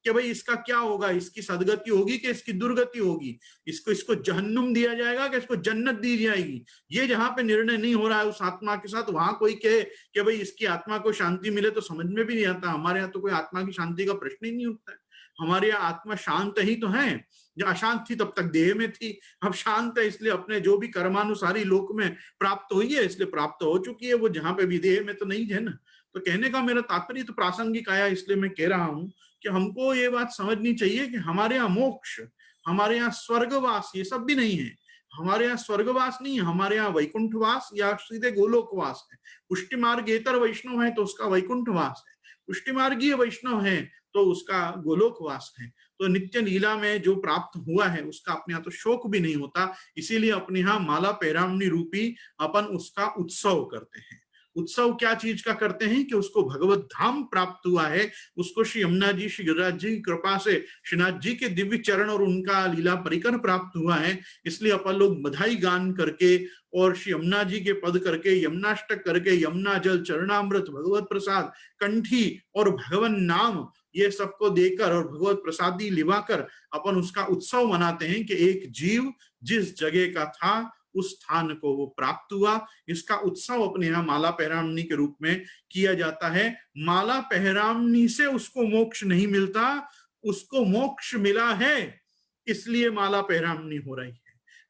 S1: कि भाई इसका क्या होगा, इसकी सदगति होगी कि इसकी दुर्गति होगी, इसको जहन्नुम दिया जाएगा कि इसको जन्नत दी जाएगी, ये जहां पे निर्णय नहीं हो रहा है उस आत्मा के साथ, वहां कोई कहे कि भाई इसकी आत्मा को शांति मिले तो समझ में भी नहीं आता। हमारे यहाँ तो कोई आत्मा की शांति का प्रश्न ही नहीं उठता है। हमारे यहाँ आत्मा शांत ही तो है, जब अशांत थी तब तक देह में थी, अब शांत है इसलिए अपने जो भी कर्मानुसारी लोक में प्राप्त हुई है इसलिए प्राप्त हो चुकी है, वो जहां पे भी देह में तो नहीं है ना। तो कहने का मेरा तात्पर्य तो प्रासंगिक आया इसलिए मैं कह रहा हूं कि हमको ये बात समझनी चाहिए कि हमारे यहाँ मोक्ष, हमारे यहाँ स्वर्गवास ये सब भी नहीं है। हमारे यहाँ स्वर्गवास नहीं है, हमारे यहाँ वैकुंठवास या सीधे गोलोकवास है। पुष्टि मार्गेतर वैष्णव है तो उसका वैकुंठवास है, पुष्टि मार्गीय वैष्णव है तो उसका गोलोकवास है। तो नित्य लीला में जो प्राप्त हुआ है उसका अपने यहाँ तो शोक भी नहीं होता, इसीलिए अपने यहाँ माला पैरामणि रूपी अपन उसका उत्सव करते हैं। उत्सव क्या चीज का करते हैं कि उसको भगवत धाम प्राप्त हुआ है, उसको श्री यमुना जी श्री गिरिराज जी की कृपा से श्रीनाथ जी के दिव्य चरण और उनका लीला परिकर प्राप्त हुआ है, इसलिए अपन लोग बधाई गान करके और श्री यमुना जी के पद करके, यमुनाष्टक करके, यमुना जल चरणामृत भगवत प्रसाद कंठी और भगवन नाम ये सबको देकर और भगवत प्रसादी लिवाकर अपन उसका उत्सव मनाते हैं कि एक जीव जिस जगह का था उस स्थान को वो प्राप्त हुआ। इसका उत्सव अपने यहाँ माला पैरामणि के रूप में किया जाता है। माला पैरामणि से उसको मोक्ष नहीं मिलता, उसको मोक्ष मिला है इसलिए माला पैरामणि हो रही है।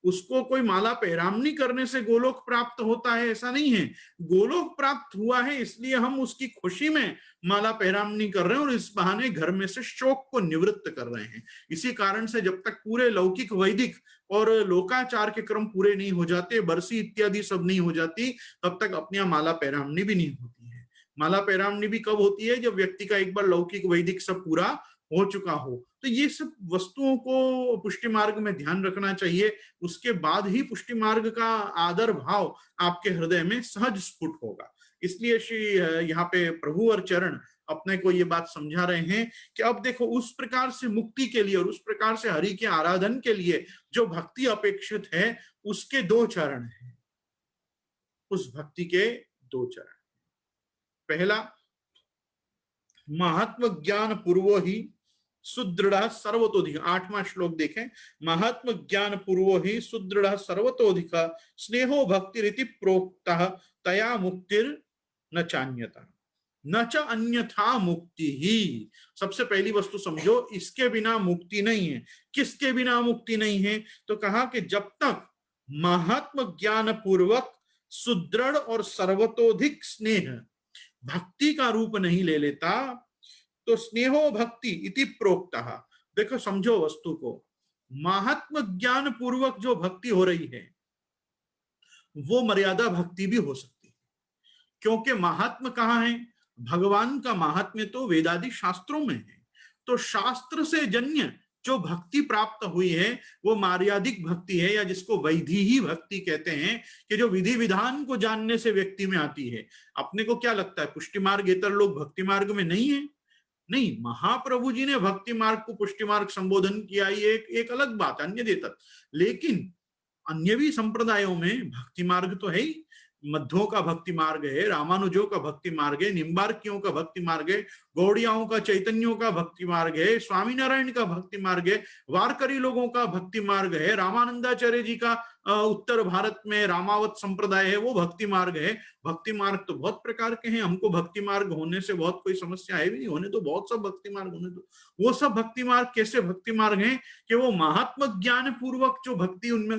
S1: उसको कोई माला पैरामणि करने से गोलोक प्राप्त होता है ऐसा नहीं है, गोलोक प्राप्त हुआ है इसलिए हम उसकी खुशी में माला पैरामणि कर रहे हैं और इस बहाने घर में से शोक को निवृत्त कर रहे हैं। इसी कारण से जब तक पूरे लौकिक वैदिक और लोकाचार के क्रम पूरे नहीं हो जाते, बरसी इत्यादि सब नहीं हो जाती, तब तक अपने यहाँ माला पैरामणि भी नहीं होती है। माला पैरामणि भी कब होती है, जब व्यक्ति का एक बार लौकिक वैदिक सब पूरा हो चुका हो। तो ये सब वस्तुओं को पुष्टि मार्ग में ध्यान रखना चाहिए, उसके बाद ही पुष्टि मार्ग का आदर भाव आपके हृदय में सहज स्फुट होगा। इसलिए श्री यहाँ पे प्रभु और चरण अपने को ये बात समझा रहे हैं कि अब देखो उस प्रकार से मुक्ति के लिए और उस प्रकार से हरि के आराधन के लिए जो भक्ति अपेक्षित है उसके दो चरण हैं, उस भक्ति के दो चरण। पहला, महात्म ज्ञान पूर्वो ही सुदृढ़ सर्वतोधिक, 8वां श्लोक देखें, महात्म ज्ञान पूर्वो ही सुदृढ़ सर्वतोधिक स्नेहो भक्ति रीति प्रोक्ता तया मुक्तिर न चान्यता। न च अन्यथा मुक्ति ही। सबसे पहली वस्तु समझो, इसके बिना मुक्ति नहीं है। किसके बिना मुक्ति नहीं है? तो कहा कि जब तक महात्म ज्ञान पूर्वक सुदृढ़ और सर्वतोधिक स्नेह भक्ति का रूप नहीं ले लेता, तो स्नेहो भक्ति इति प्रोक्तः। देखो समझो वस्तु को, महात्म ज्ञान पूर्वक जो भक्ति हो रही है वो मर्यादा भक्ति भी हो सकती है। क्योंकि महात्म कहाँ है? भगवान का महात्म्य तो वेदादि शास्त्रों में है। तो शास्त्र से जन्य जो भक्ति प्राप्त हुई है वो मर्यादिक भक्ति है, या जिसको वैधि ही भक्ति कहते हैं, कि जो विधि विधान को जानने से व्यक्ति में आती है। अपने को क्या लगता है पुष्टि मार्गेतर लोग भक्ति मार्ग में नहीं है? नहीं, महाप्रभु जी ने भक्ति मार्ग को पुष्टि मार्ग संबोधन किया, ये एक अलग बात, अन्य देता। लेकिन अन्य भी संप्रदायों में भक्ति मार्ग तो है ही। मध्वों का भक्ति मार्ग है, रामानुजों का भक्ति मार्ग है, निम्बार्कियों का भक्ति मार्ग है, गौड़ियाओं का, चैतन्यों का भक्ति मार्ग है, स्वामीनारायण का भक्ति मार्ग है, वारकरी लोगों का भक्ति मार्ग है, रामानंदाचार्य जी का उत्तर भारत में रामावत संप्रदाय है, वो भक्ति मार्ग है। भक्ति मार्ग तो बहुत प्रकार के हैं। हमको भक्ति मार्ग होने से बहुत कोई समस्या है भी नहीं, होने तो बहुत सब भक्ति मार्ग होने दो। वो सब भक्ति मार्ग कैसे भक्ति मार्ग हैं कि वो महात्म ज्ञान पूर्वक जो भक्ति उनमें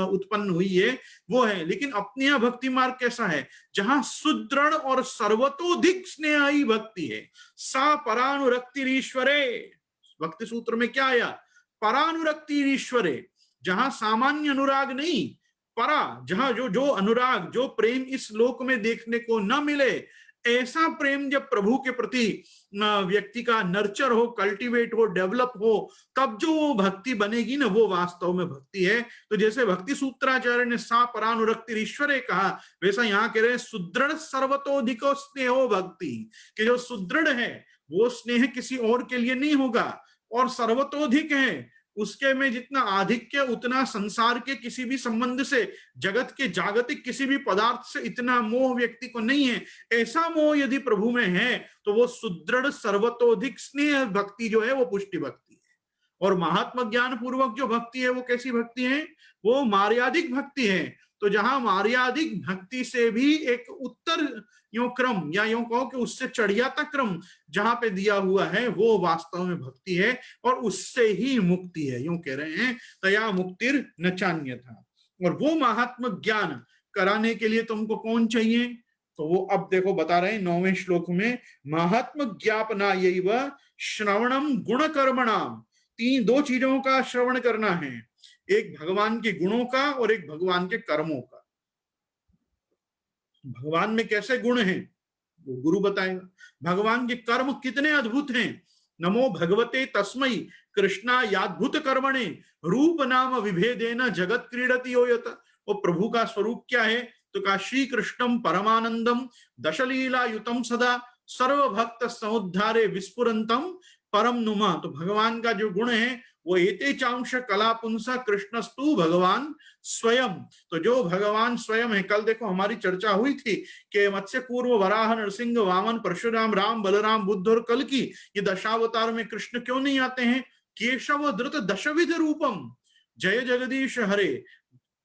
S1: उत्पन्न हुई है वो है। लेकिन अपने यहाँ भक्ति मार्ग कैसा है? जहां सुदृढ़ और सर्वतोधिक स्नेही भक्ति है। सा परानुरक्ति ईश्वरे, भक्ति सूत्र में क्या आया? परानुरक्ति ईश्वरे। जहां सामान्य अनुराग नहीं, परा, जहां जो जो अनुराग, जो प्रेम इस लोक में देखने को न मिले, ऐसा प्रेम जब प्रभु के प्रति व्यक्ति का नर्चर हो, कल्टीवेट हो, डेवलप हो, तब जो भक्ति बनेगी ना, वो वास्तव में भक्ति है। तो जैसे भक्ति सूत्राचार्य ने सा परानुरक्ति ईश्वरे कहा, वैसा यहाँ कह रहे हैं सुदृढ़ सर्वतोधिको स्नेहो भक्ति, कि जो सुदृढ़ है वो स्नेह किसी और के लिए नहीं होगा, और सर्वतोधिक है, उसके में जितना आधिक्य उतना संसार के किसी भी संबंध से, जगत के जागतिक किसी भी पदार्थ से इतना मोह व्यक्ति को नहीं है। ऐसा मोह यदि प्रभु में है तो वो सुदृढ़ सर्वतोधिक स्नेह भक्ति जो है वो पुष्टि भक्ति है। और महात्मा ज्ञान पूर्वक जो भक्ति है वो कैसी भक्ति है? वो मर्यादिक भक्ति है। तो जहां मर्यादिक भक्ति से भी एक उत्तर यूं क्रम, या यूं कहो कि उससे चढ़ियाता क्रम जहां पे दिया हुआ है, वो वास्तव में भक्ति है, और उससे ही मुक्ति है। यूं कह रहे हैं तया मुक्तिर न चान्यथा। और वो महात्म ज्ञान कराने के लिए तुमको कौन चाहिए? तो वो अब देखो बता रहे हैं 9वें श्लोक में, महात्म ज्ञापना यैव श्रवणम गुण कर्मणाम। दो चीजों का श्रवण करना है, एक भगवान के गुणों का और एक भगवान के कर्मों का। भगवान में कैसे गुण हैं वो गुरु बताएगा। भगवान के कर्म कितने अद्भुत हैं। नमो भगवते तस्मै कृष्णा याद्भुत कर्मणे रूप नाम विभेदेन जगत क्रीडति योयत। वो प्रभु का स्वरूप क्या है? तो कहा श्री कृष्णम परमानंदम दशलीला युतम सदा सर्वभक्त समुद्धारे विस्फुरंतम परम नुमा। तो भगवान का जो गुण है वो एते चांश कला पुंसा कृष्णस्तु भगवान स्वयं। तो जो भगवान स्वयं है, कल देखो हमारी चर्चा हुई थी कि मत्स्य पूर्व वराह नरसिंह वामन परशुराम राम बलराम बुद्ध और कल की ये दशावतार में कृष्ण क्यों नहीं आते हैं? केशव धृत दशविध रूपम जय जगदीश हरे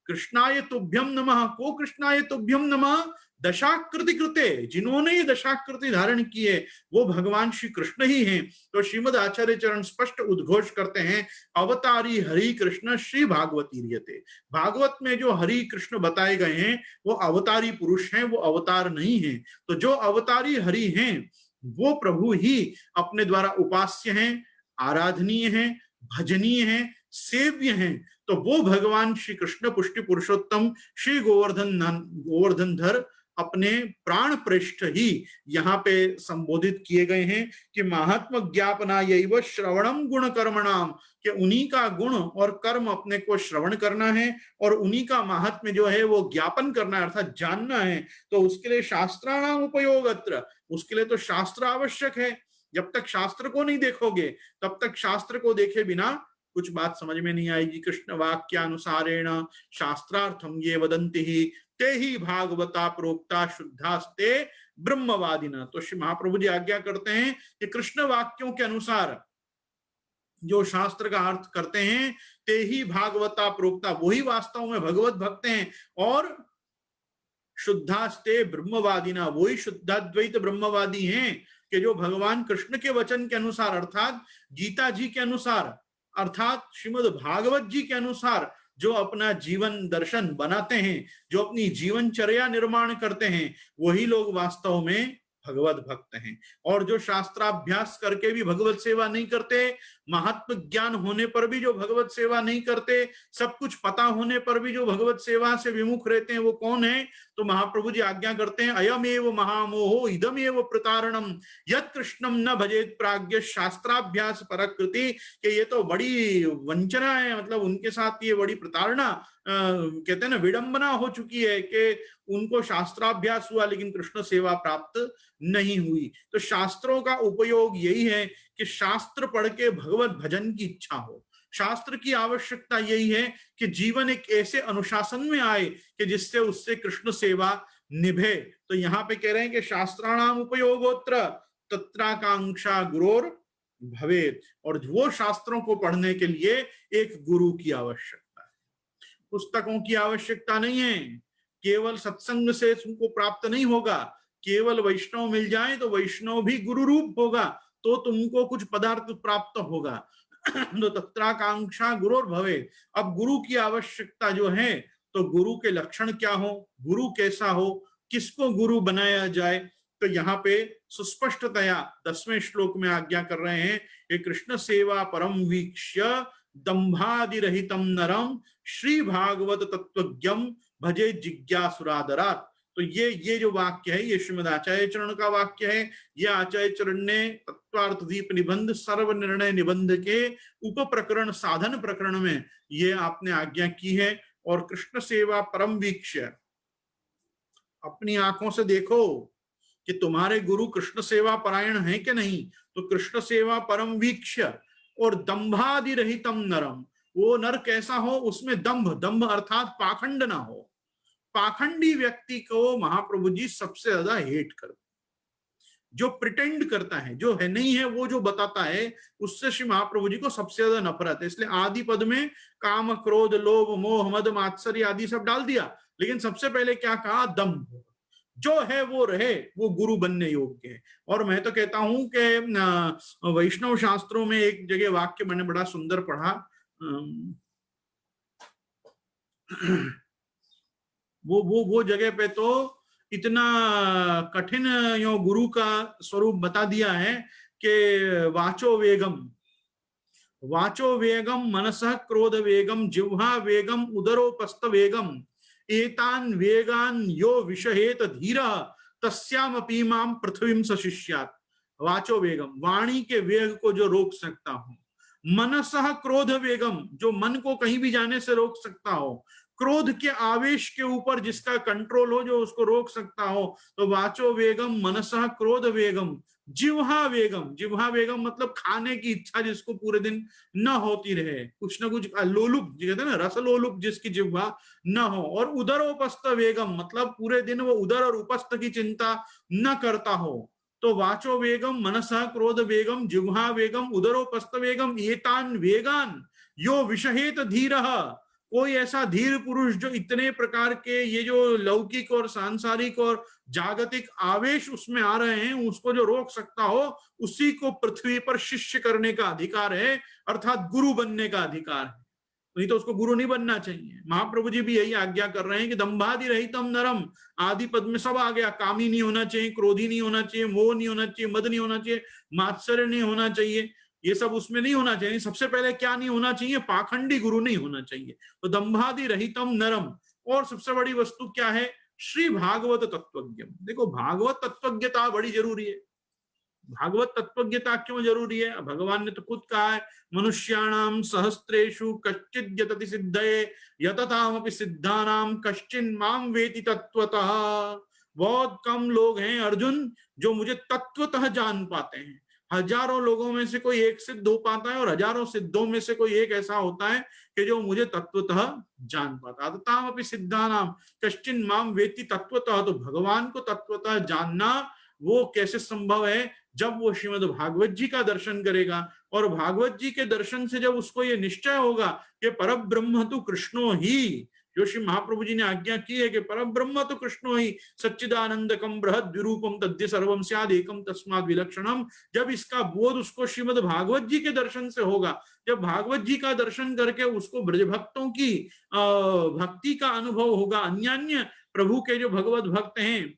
S1: कृष्णाय तुभ्यम नमः। को कृष्णाय तुभ्यम नमः? दशाकृति कृते, जिन्होंने ये दशाकृति धारण की है वो भगवान श्री कृष्ण ही हैं। तो श्रीमद आचार्य चरण स्पष्ट उद्घोष करते हैं, अवतारी हरि कृष्ण श्री भागवती रियते। भागवत में जो हरि कृष्ण बताए गए हैं वो अवतारी पुरुष हैं, वो अवतार नहीं है। तो जो अवतारी हरि हैं वो प्रभु ही अपने द्वारा उपास्य हैं, आराधनीय हैं, भजनीय हैं, सेव्य हैं। तो वो भगवान श्री कृष्ण पुष्टि पुरुषोत्तम श्री गोवर्धनधर अपने प्राण पृष्ठ ही यहाँ पे संबोधित किए गए हैं कि महात्म ज्ञापना यैव श्रवणम गुण कर्मणाम, कि उन्हीं का गुण और कर्म अपने को श्रवण करना है और उन्हीं का महात्म्य जो है वो ज्ञापन करना है, अर्थात जानना है। तो उसके लिए शास्त्राणाम उपयोगत्र, उसके लिए तो शास्त्र आवश्यक है। जब तक शास्त्र को नहीं देखोगे तब तक शास्त्र को देखे बिना कुछ बात समझ में नहीं आएगी। कृष्ण वाक्यानुसारेण शास्त्रार्थम ये वदंति ही ते ही भागवता प्रोक्ता शुद्धास्ते ब्रह्मवादिना। तो श्री महाप्रभु जी आज्ञा करते हैं कि कृष्ण वाक्यों के अनुसार जो शास्त्र का अर्थ करते हैं, ते ही भागवता प्रोक्ता, वही वास्तव में भगवत भक्त हैं और शुद्धास्ते ब्रह्मवादिना, वही शुद्धाद्वैत ब्रह्मवादी हैं कि जो भगवान कृष्ण के वचन के अनुसार अर्थात गीता जी के अनुसार अर्थात श्रीमद् भागवत जी के अनुसार जो अपना जीवन दर्शन बनाते हैं, जो अपनी जीवनचर्या निर्माण करते हैं, वही लोग वास्तव में भगवत भक्त हैं। और जो शास्त्राभ्यास करके भी भगवत सेवा नहीं करते, महात्म ज्ञान होने पर भी जो भगवत सेवा नहीं करते, सब कुछ पता होने पर भी जो भगवत सेवा से विमुख रहते हैं, वो कौन है? तो महाप्रभु जी आज्ञा करते हैं, अयमेव महामोहो इदमेव प्रतारणम यत् कृष्णम न भजेत प्राज्ञ शास्त्राभ्यास परकृति, कि ये तो बड़ी वंचना है, मतलब उनके साथ ये बड़ी प्रताड़ना कहते हैं ना, विडंबना हो चुकी है कि उनको शास्त्राभ्यास हुआ लेकिन कृष्ण सेवा प्राप्त नहीं हुई। तो शास्त्रों का उपयोग यही है कि शास्त्र पढ़ के भगवत भजन की इच्छा हो। शास्त्र की आवश्यकता यही है कि जीवन एक ऐसे अनुशासन में आए कि जिससे उससे कृष्ण सेवा निभे। तो यहाँ पे कह रहे हैं कि शास्त्राणाम उपयोगोत्र तत्राकांक्षा गुरोर भवेत, और वो शास्त्रों को पढ़ने के लिए एक गुरु की आवश्यकता है, पुस्तकों की आवश्यकता नहीं है। केवल सत्संग से तुमको प्राप्त नहीं होगा, केवल वैष्णव मिल जाए तो वैष्णव भी गुरु रूप होगा तो तुमको कुछ पदार्थ प्राप्त होगा। तो तत्राकांक्षा गुरुर भवे। अब गुरु की आवश्यकता जो है, तो गुरु के लक्षण क्या हो, गुरु कैसा हो, किसको गुरु बनाया जाए, तो यहाँ पे सुस्पष्टतया 10वें श्लोक में आज्ञा कर रहे हैं कि कृष्ण सेवा परम वीक्ष्य दंभादिरहितम नरम श्री भागवत तत्वज्ञम भजे जिज्ञासुरादरात। तो ये जो वाक्य है, ये श्रीमद आचार्य चरण का वाक्य है। ये आचार्य चरण ने तत्वार्थ दीप निबंध सर्व निर्णय निबंध के उप प्रकरण साधन प्रकरण में ये आपने आज्ञा की है। और कृष्ण सेवा परम वीक्ष्य, अपनी आंखों से देखो कि तुम्हारे गुरु कृष्ण सेवा परायण है कि नहीं। तो कृष्ण सेवा परम वीक्ष्य और दंभादि रहितम नरम, वो नर कैसा हो, उसमें दंभ, दंभ अर्थात पाखंड ना हो। पाखंडी व्यक्ति को महाप्रभु जी सबसे ज्यादा हेट करते, जो प्रिटेंड करता है, जो है नहीं है, वो जो बताता है, उससे श्री महाप्रभु जी को सबसे ज्यादा नफरत है। इसलिए आदि पद में काम क्रोध लोभ मोह मद मात्सर्य आदि सब डाल दिया, लेकिन सबसे पहले क्या कहा, दंभ। जो है वो रहे, वो गुरु बनने योग्य है। और मैं तो कहता हूं कि वैष्णव शास्त्रों में एक जगह वाक्य मैंने बड़ा सुंदर पढ़ा, वो जगह पे तो इतना कठिन यो गुरु का स्वरूप बता दिया है कि वाचो वेगम, वाचो वेगम मनसः क्रोध वेगम जिह्वा वेगम उदरोपस्थ वेगम एतान वेगान यो विषहेत धीरा तस्यामपि माम पृथ्वीम सशिष्यात्। वाचो वेगम, वाणी के वेग को जो रोक सकता हूं। मनसः क्रोध वेगम, जो मन को कहीं भी जाने से रोक सकता हो। क्रोध के आवेश के ऊपर जिसका कंट्रोल हो, जो उसको रोक सकता हो। तो वाचो वेगम मनसः क्रोध वेगम जिह्वा वेगम, जिह्वा वेगम मतलब खाने की इच्छा जिसको पूरे दिन न होती रहे, कुछ ना कुछ लोलुप कहते हैं ना, रस लोलुप जिसकी जिह्वा न हो। और उदरोपस्थ वेगम मतलब पूरे दिन वो उदर और उपस्थ की चिंता न करता हो। तो वाचो वेगम मनसः क्रोध वेगम जिह्वा वेगम उदरोपस्थ वेगम एतान वेगान यो विषहेत धीरः। कोई ऐसा धीर पुरुष जो इतने प्रकार के ये जो लौकिक और सांसारिक और जागतिक आवेश उसमें आ रहे हैं, उसको जो रोक सकता हो, उसी को पृथ्वी पर शिष्य करने का अधिकार है, अर्थात गुरु बनने का अधिकार है। नहीं तो उसको गुरु नहीं बनना चाहिए। महाप्रभु जी भी यही आज्ञा कर रहे हैं कि दंभादि रहितम नरम, आदि पद में सब आ गया। कामी नहीं होना चाहिए, क्रोधी नहीं होना चाहिए, मोह नहीं होना चाहिए, मद नहीं होना चाहिए, मात्सर्य नहीं होना चाहिए, ये सब उसमें नहीं होना चाहिए। सबसे पहले क्या नहीं होना चाहिए, पाखंडी गुरु नहीं होना चाहिए। तो दंभादि रहितम नरम, और सबसे बड़ी वस्तु क्या है, श्री भागवत तत्वज्ञ। देखो भागवत तत्वज्ञता बड़ी जरूरी है। भागवत तत्वज्ञता क्यों जरूरी है, भगवान ने तो खुद कहा है, मनुष्याणाम सहस्त्रेषु कश्चिद् यतति सिद्धये यततामपि सिद्धानाम कश्चिन् माम वेति तत्वतः। बहुत कम लोग हैं अर्जुन जो मुझे तत्वतः जान पाते हैं। हजारों लोगों में से कोई एक सिद्ध हो पाता है, और हजारों सिद्धों में से कोई एक ऐसा होता है कि जो मुझे तत्वतः जान पाता है। ततामपि सिद्धानाम कश्चिन् माम वेति तत्वतः। तो भगवान को तत्वतः जानना वो कैसे संभव है, जब वो श्रीमद् भागवत जी का दर्शन करेगा। और भागवत जी के दर्शन से जब उसको ये निश्चय होगा कि परब्रह्म तो कृष्णो ही, जो श्री महाप्रभु जी ने आज्ञा की है कि परम ब्रह्म तो कृष्णो ही सच्चिदानंदकम बृहद द्विरूपम तद्य सर्वम स्याद एकम तस्माद् विलक्षणम। जब इसका बोध उसको श्रीमद् भागवत जी के दर्शन से होगा, जब भागवत जी का दर्शन करके उसको ब्रज भक्तों की भक्ति का अनुभव होगा, अन्य अन्य प्रभु के जो भगवत भक्त हैं,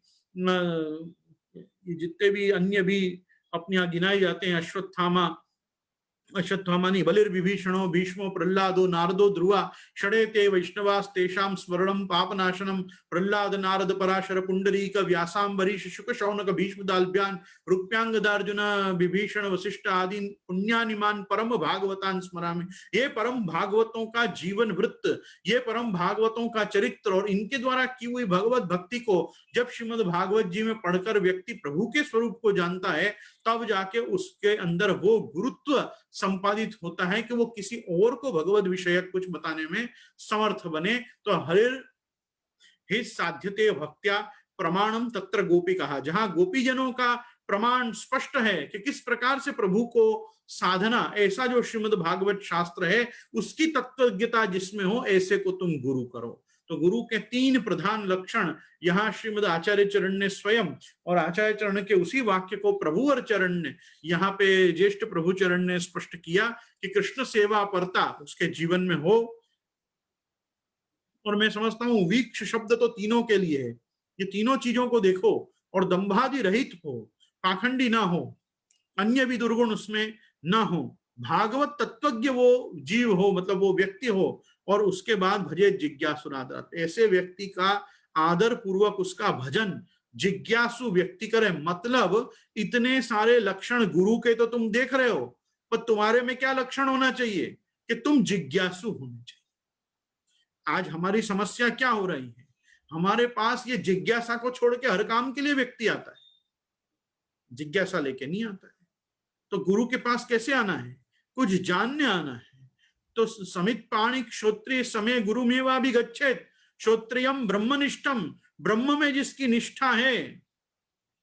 S1: जितने भी अन्य भी अपने यहाँ गिनाए जाते हैं, अश्वत्थामा अश्वत्थामानि बलिर्विभीषणो भीष्मो प्रह्लादो नारदो ध्रुवा षडे ते वैष्णवास्तेषां स्मरणं पापनाशनं प्रह्लाद नारद पराशर पुंडरीक व्यासांबरीश शुक शौनक भीष्म दाल्भ्यान रुक्म्यांगदार्जुन विभीषण वशिष्ठ आदि पुण्यानिमान परम भागवतान स्मरामि। ये परम भागवतों का जीवन वृत्त, ये परम भागवतों का चरित्र और इनके द्वारा की हुई भगवत भक्ति को जब श्रीमद् भागवत जी में पढ़कर व्यक्ति प्रभु के स्वरूप को जानता है, तब जाके उसके अंदर वो गुरुत्व संपादित होता है कि वो किसी और को भगवत विषयक कुछ बताने में समर्थ बने। तो हरिर ही साध्यते भक्त्या प्रमाणम तत्र गोपी कहा, जहां गोपीजनों का प्रमाण स्पष्ट है कि किस प्रकार से प्रभु को साधना, ऐसा जो श्रीमद् भागवत शास्त्र है उसकी तत्वज्ञता जिसमें हो, ऐसे को तुम गुरु करो। तो गुरु के तीन प्रधान लक्षण यहाँ श्रीमद् आचार्य चरण ने स्वयं, और आचार्य चरण के उसी वाक्य को प्रभु और चरण ने, यहाँ पे ज्येष्ठ प्रभु चरण ने स्पष्ट किया कि कृष्ण सेवा परता उसके जीवन में हो। और मैं समझता हूं वीक्ष शब्द तो तीनों के लिए है, ये तीनों चीजों को देखो और दंभादि रहित हो, पाखंडी ना हो, अन्य भी दुर्गुण उसमें ना हो, भागवत तत्वज्ञ वो जीव हो, मतलब वो व्यक्ति हो, और उसके बाद भजे जिज्ञासुरादर, ऐसे व्यक्ति का आदर पूर्वक उसका भजन जिज्ञासु व्यक्ति करे। मतलब इतने सारे लक्षण गुरु के तो तुम देख रहे हो, पर तुम्हारे में क्या लक्षण होना चाहिए कि तुम जिज्ञासु होने चाहिए। आज हमारी समस्या क्या हो रही है, हमारे पास ये जिज्ञासा को छोड़ के हर काम के लिए व्यक्ति आता है, जिज्ञासा लेके नहीं आता है। तो गुरु के पास कैसे आना है, कुछ जानने आना है। तो समित पाणी श्रोत्रिय समय गुरु मेवा भी गच्छेत, श्रोत्रियम ब्रह्मनिष्ठम, ब्रह्म में जिसकी निष्ठा है,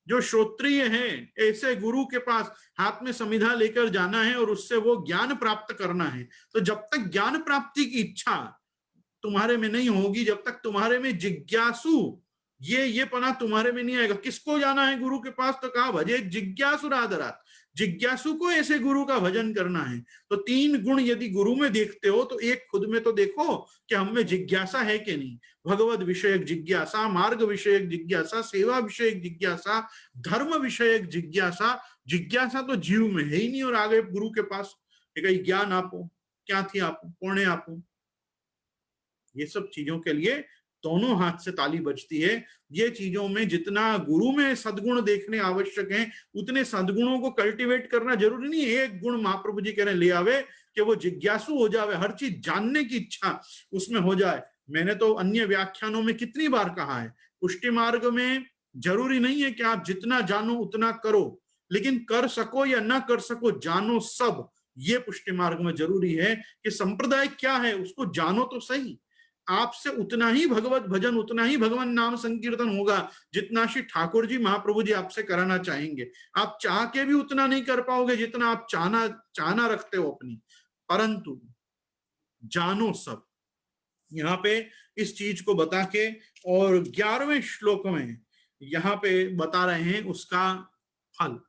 S1: जो श्रोत्रिय है, ऐसे गुरु के पास हाथ में समिधा लेकर जाना है और उससे वो ज्ञान प्राप्त करना है। तो जब तक ज्ञान प्राप्ति की इच्छा तुम्हारे में नहीं होगी, जब तक तुम्हारे में जिज्ञासु ये पना तुम्हारे में नहीं आएगा। किसको जाना है गुरु के पास, तो कहा भजे जिज्ञासुरादरात, जिज्ञासु को ऐसे गुरु का भजन करना है। तो तीन गुण यदि गुरु में देखते हो तो एक खुद में तो देखो कि हम में जिज्ञासा है कि नहीं, भगवत विषयक जिज्ञासा, मार्ग विषयक जिज्ञासा, सेवा विषयक जिज्ञासा, धर्म विषयक जिज्ञासा। जिज्ञासा तो जीव में है ही नहीं, और आगे गुरु के पास ज्ञान आपो, क्या थी आपो, पुण्य आपो। ये सब चीजों के लिए दोनों हाथ से ताली बजती है। ये चीजों में जितना गुरु में सद्गुण देखने आवश्यक हैं, उतने सद्गुणों को कल्टीवेट करना जरूरी नहीं है। एक गुण महाप्रभु जी कह रहे ले आवे कि वो जिज्ञासु हो जावे, हर चीज जानने की इच्छा उसमें हो जाए। मैंने तो अन्य व्याख्यानों में कितनी बार कहा है, पुष्टि मार्ग में जरूरी नहीं है कि आप जितना जानो उतना करो, लेकिन कर सको या ना कर सको, जानो सब। ये पुष्टि मार्ग में जरूरी है कि संप्रदाय क्या है उसको जानो तो सही। आपसे उतना ही भगवत भजन, उतना ही भगवान नाम संकीर्तन होगा जितना श्री ठाकुर जी महाप्रभु जी आपसे कराना चाहेंगे। आप चाह के भी उतना नहीं कर पाओगे जितना आप चाहना रखते हो अपनी, परंतु जानो सब। यहाँ पे इस चीज को बता के और 11वें श्लोक में यहाँ पे बता रहे हैं उसका फल,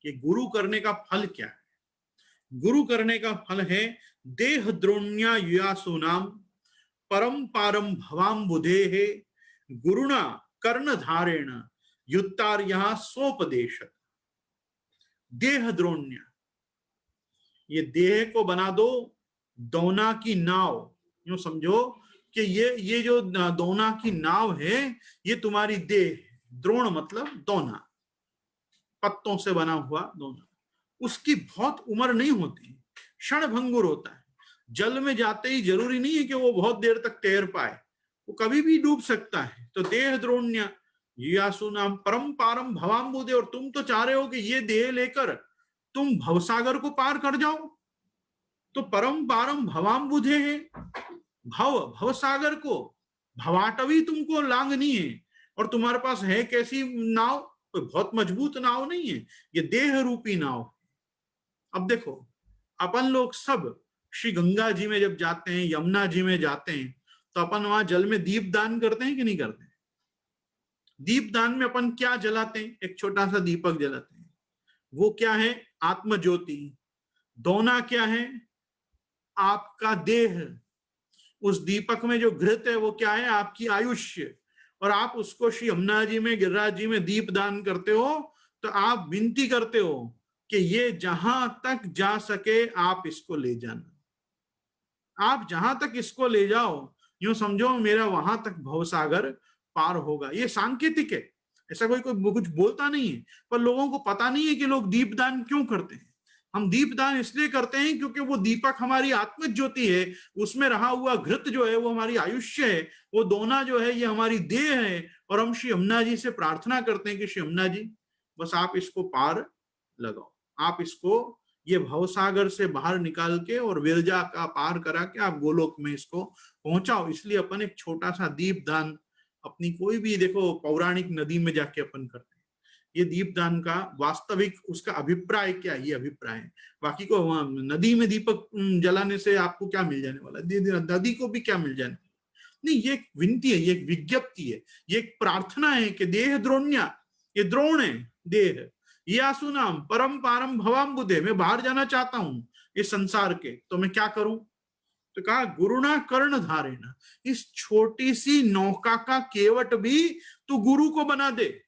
S1: कि गुरु करने का फल क्या है। गुरु करने का फल है देह द्रोण्या युयासु नाम परम पारम भवाम बुधे है गुरुना कर्ण धारेण युत्तार यहां सोपदेश। देह द्रोण्य, ये देह को बना दो दोना की नाव। यूं समझो कि ये जो दोना की नाव है ये तुम्हारी देह, द्रोण मतलब दोना, पत्तों से बना हुआ दोना। उसकी बहुत उम्र नहीं होती, क्षण भंगुर होता है। जल में जाते ही जरूरी नहीं है कि वो बहुत देर तक तैर पाए, वो कभी भी डूब सकता है। तो देह द्रोण्य युयासु नाम परम पारम भवाम्बुदे, और तुम तो चाह रहे हो कि ये देह लेकर तुम भवसागर को पार कर जाओ। तो परम पारम भवाम्बुधे है, भवसागर को भवाटवी तुमको लांघनी है, और तुम्हारे पास है कैसी नाव, कोई बहुत मजबूत नाव नहीं है, ये देह रूपी नाव। अब देखो अपन लोग सब श्री गंगा जी में जब जाते हैं, यमुना जी में जाते हैं, तो अपन वहां जल में दीप दान करते हैं कि नहीं करते? दीप दान में अपन क्या जलाते हैं? एक छोटा सा दीपक जलाते हैं। वो क्या है? आत्म ज्योति। दोना क्या है? आपका देह। उस दीपक में जो घृत है वो क्या है? आपकी आयुष्य। और आप उसको श्री यमुना जी में, गिरिराज जी में दीप दान करते हो, तो आप विनती करते हो कि ये जहां तक जा सके आप इसको ले जाना। आप जहां तक इसको ले जाओ, यूं समझो मेरा वहां तक भवसागर पार होगा। ये सांकेतिक है, ऐसा कोई कोई कुछ बोलता नहीं है। पर लोगों को पता नहीं है कि लोग दीपदान क्यों करते हैं। हम दीपदान इसलिए करते हैं क्योंकि वो दीपक हमारी आत्म ज्योति है, उसमें रहा हुआ घृत जो है वो हमारी आयुष्य है, वो दोना जो है ये हमारी देह है। और हम श्री यमुना जी से प्रार्थना करते हैं कि श्री यमुना जी बस आप इसको पार लगाओ, आप इसको ये भवसागर से बाहर निकाल के और विरजा का पार करा के आप गोलोक में इसको पहुंचाओ। इसलिए अपन एक छोटा सा दीप दान अपनी कोई भी, देखो पौराणिक नदी में जाके अपन करते हैं। ये दीप दान का वास्तविक उसका अभिप्राय क्या है? ये अभिप्राय है। बाकी को नदी में दीपक जलाने से आपको क्या मिल जाने वाला? नदी को भी क्या मिल जाने? नहीं, ये एक विनती है, ये एक विज्ञप्ति है, ये एक प्रार्थना है कि देह द्रोण्या, ये द्रोण है देह, ये आसु नाम परम पारम भवाम बुधे, मैं बाहर जाना चाहता हूं इस संसार के, तो मैं क्या करूं? तो कहा गुरुना कर्ण धारेण, इस छोटी सी नौका का केवट भी तू गुरु को बना दे।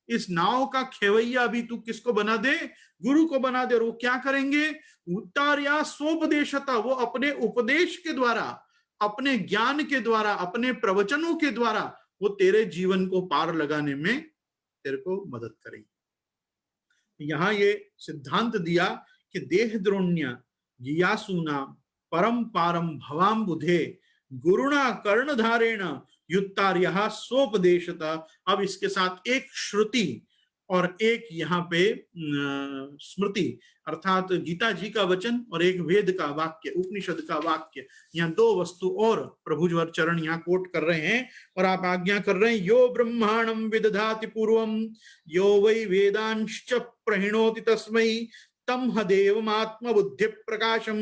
S1: इस नाव का खेवैया भी तू किसको बना दे? गुरु को बना दे। और वो क्या करेंगे? उत्तार्या स्वोपदेशता, वो अपने उपदेश के द्वारा, अपने ज्ञान के द्वारा, अपने प्रवचनों के द्वारा वो तेरे जीवन को पार लगाने में तेरे को मदद करेंगे। यहां ये सिद्धांत दिया कि देह द्रोण्य जियासुना परम पारम भवाम बुधे गुरुणा कर्णधारेण युत्तार्यः स्वोपदेशता। अब इसके साथ एक श्रुति और एक यहाँ पे स्मृति, अर्थात गीता जी का वचन और एक वेद का वाक्य, उपनिषद का वाक्य, यहाँ दो वस्तु और प्रभु जी चरण यहाँ कोट कर रहे हैं और आप आज्ञा कर रहे हैं। यो ब्रह्मांडम विदधाति पूर्वम यो वै वेदांश्च प्रहिणोति तस्मै तम हदेवमात्म बुद्धि प्रकाशम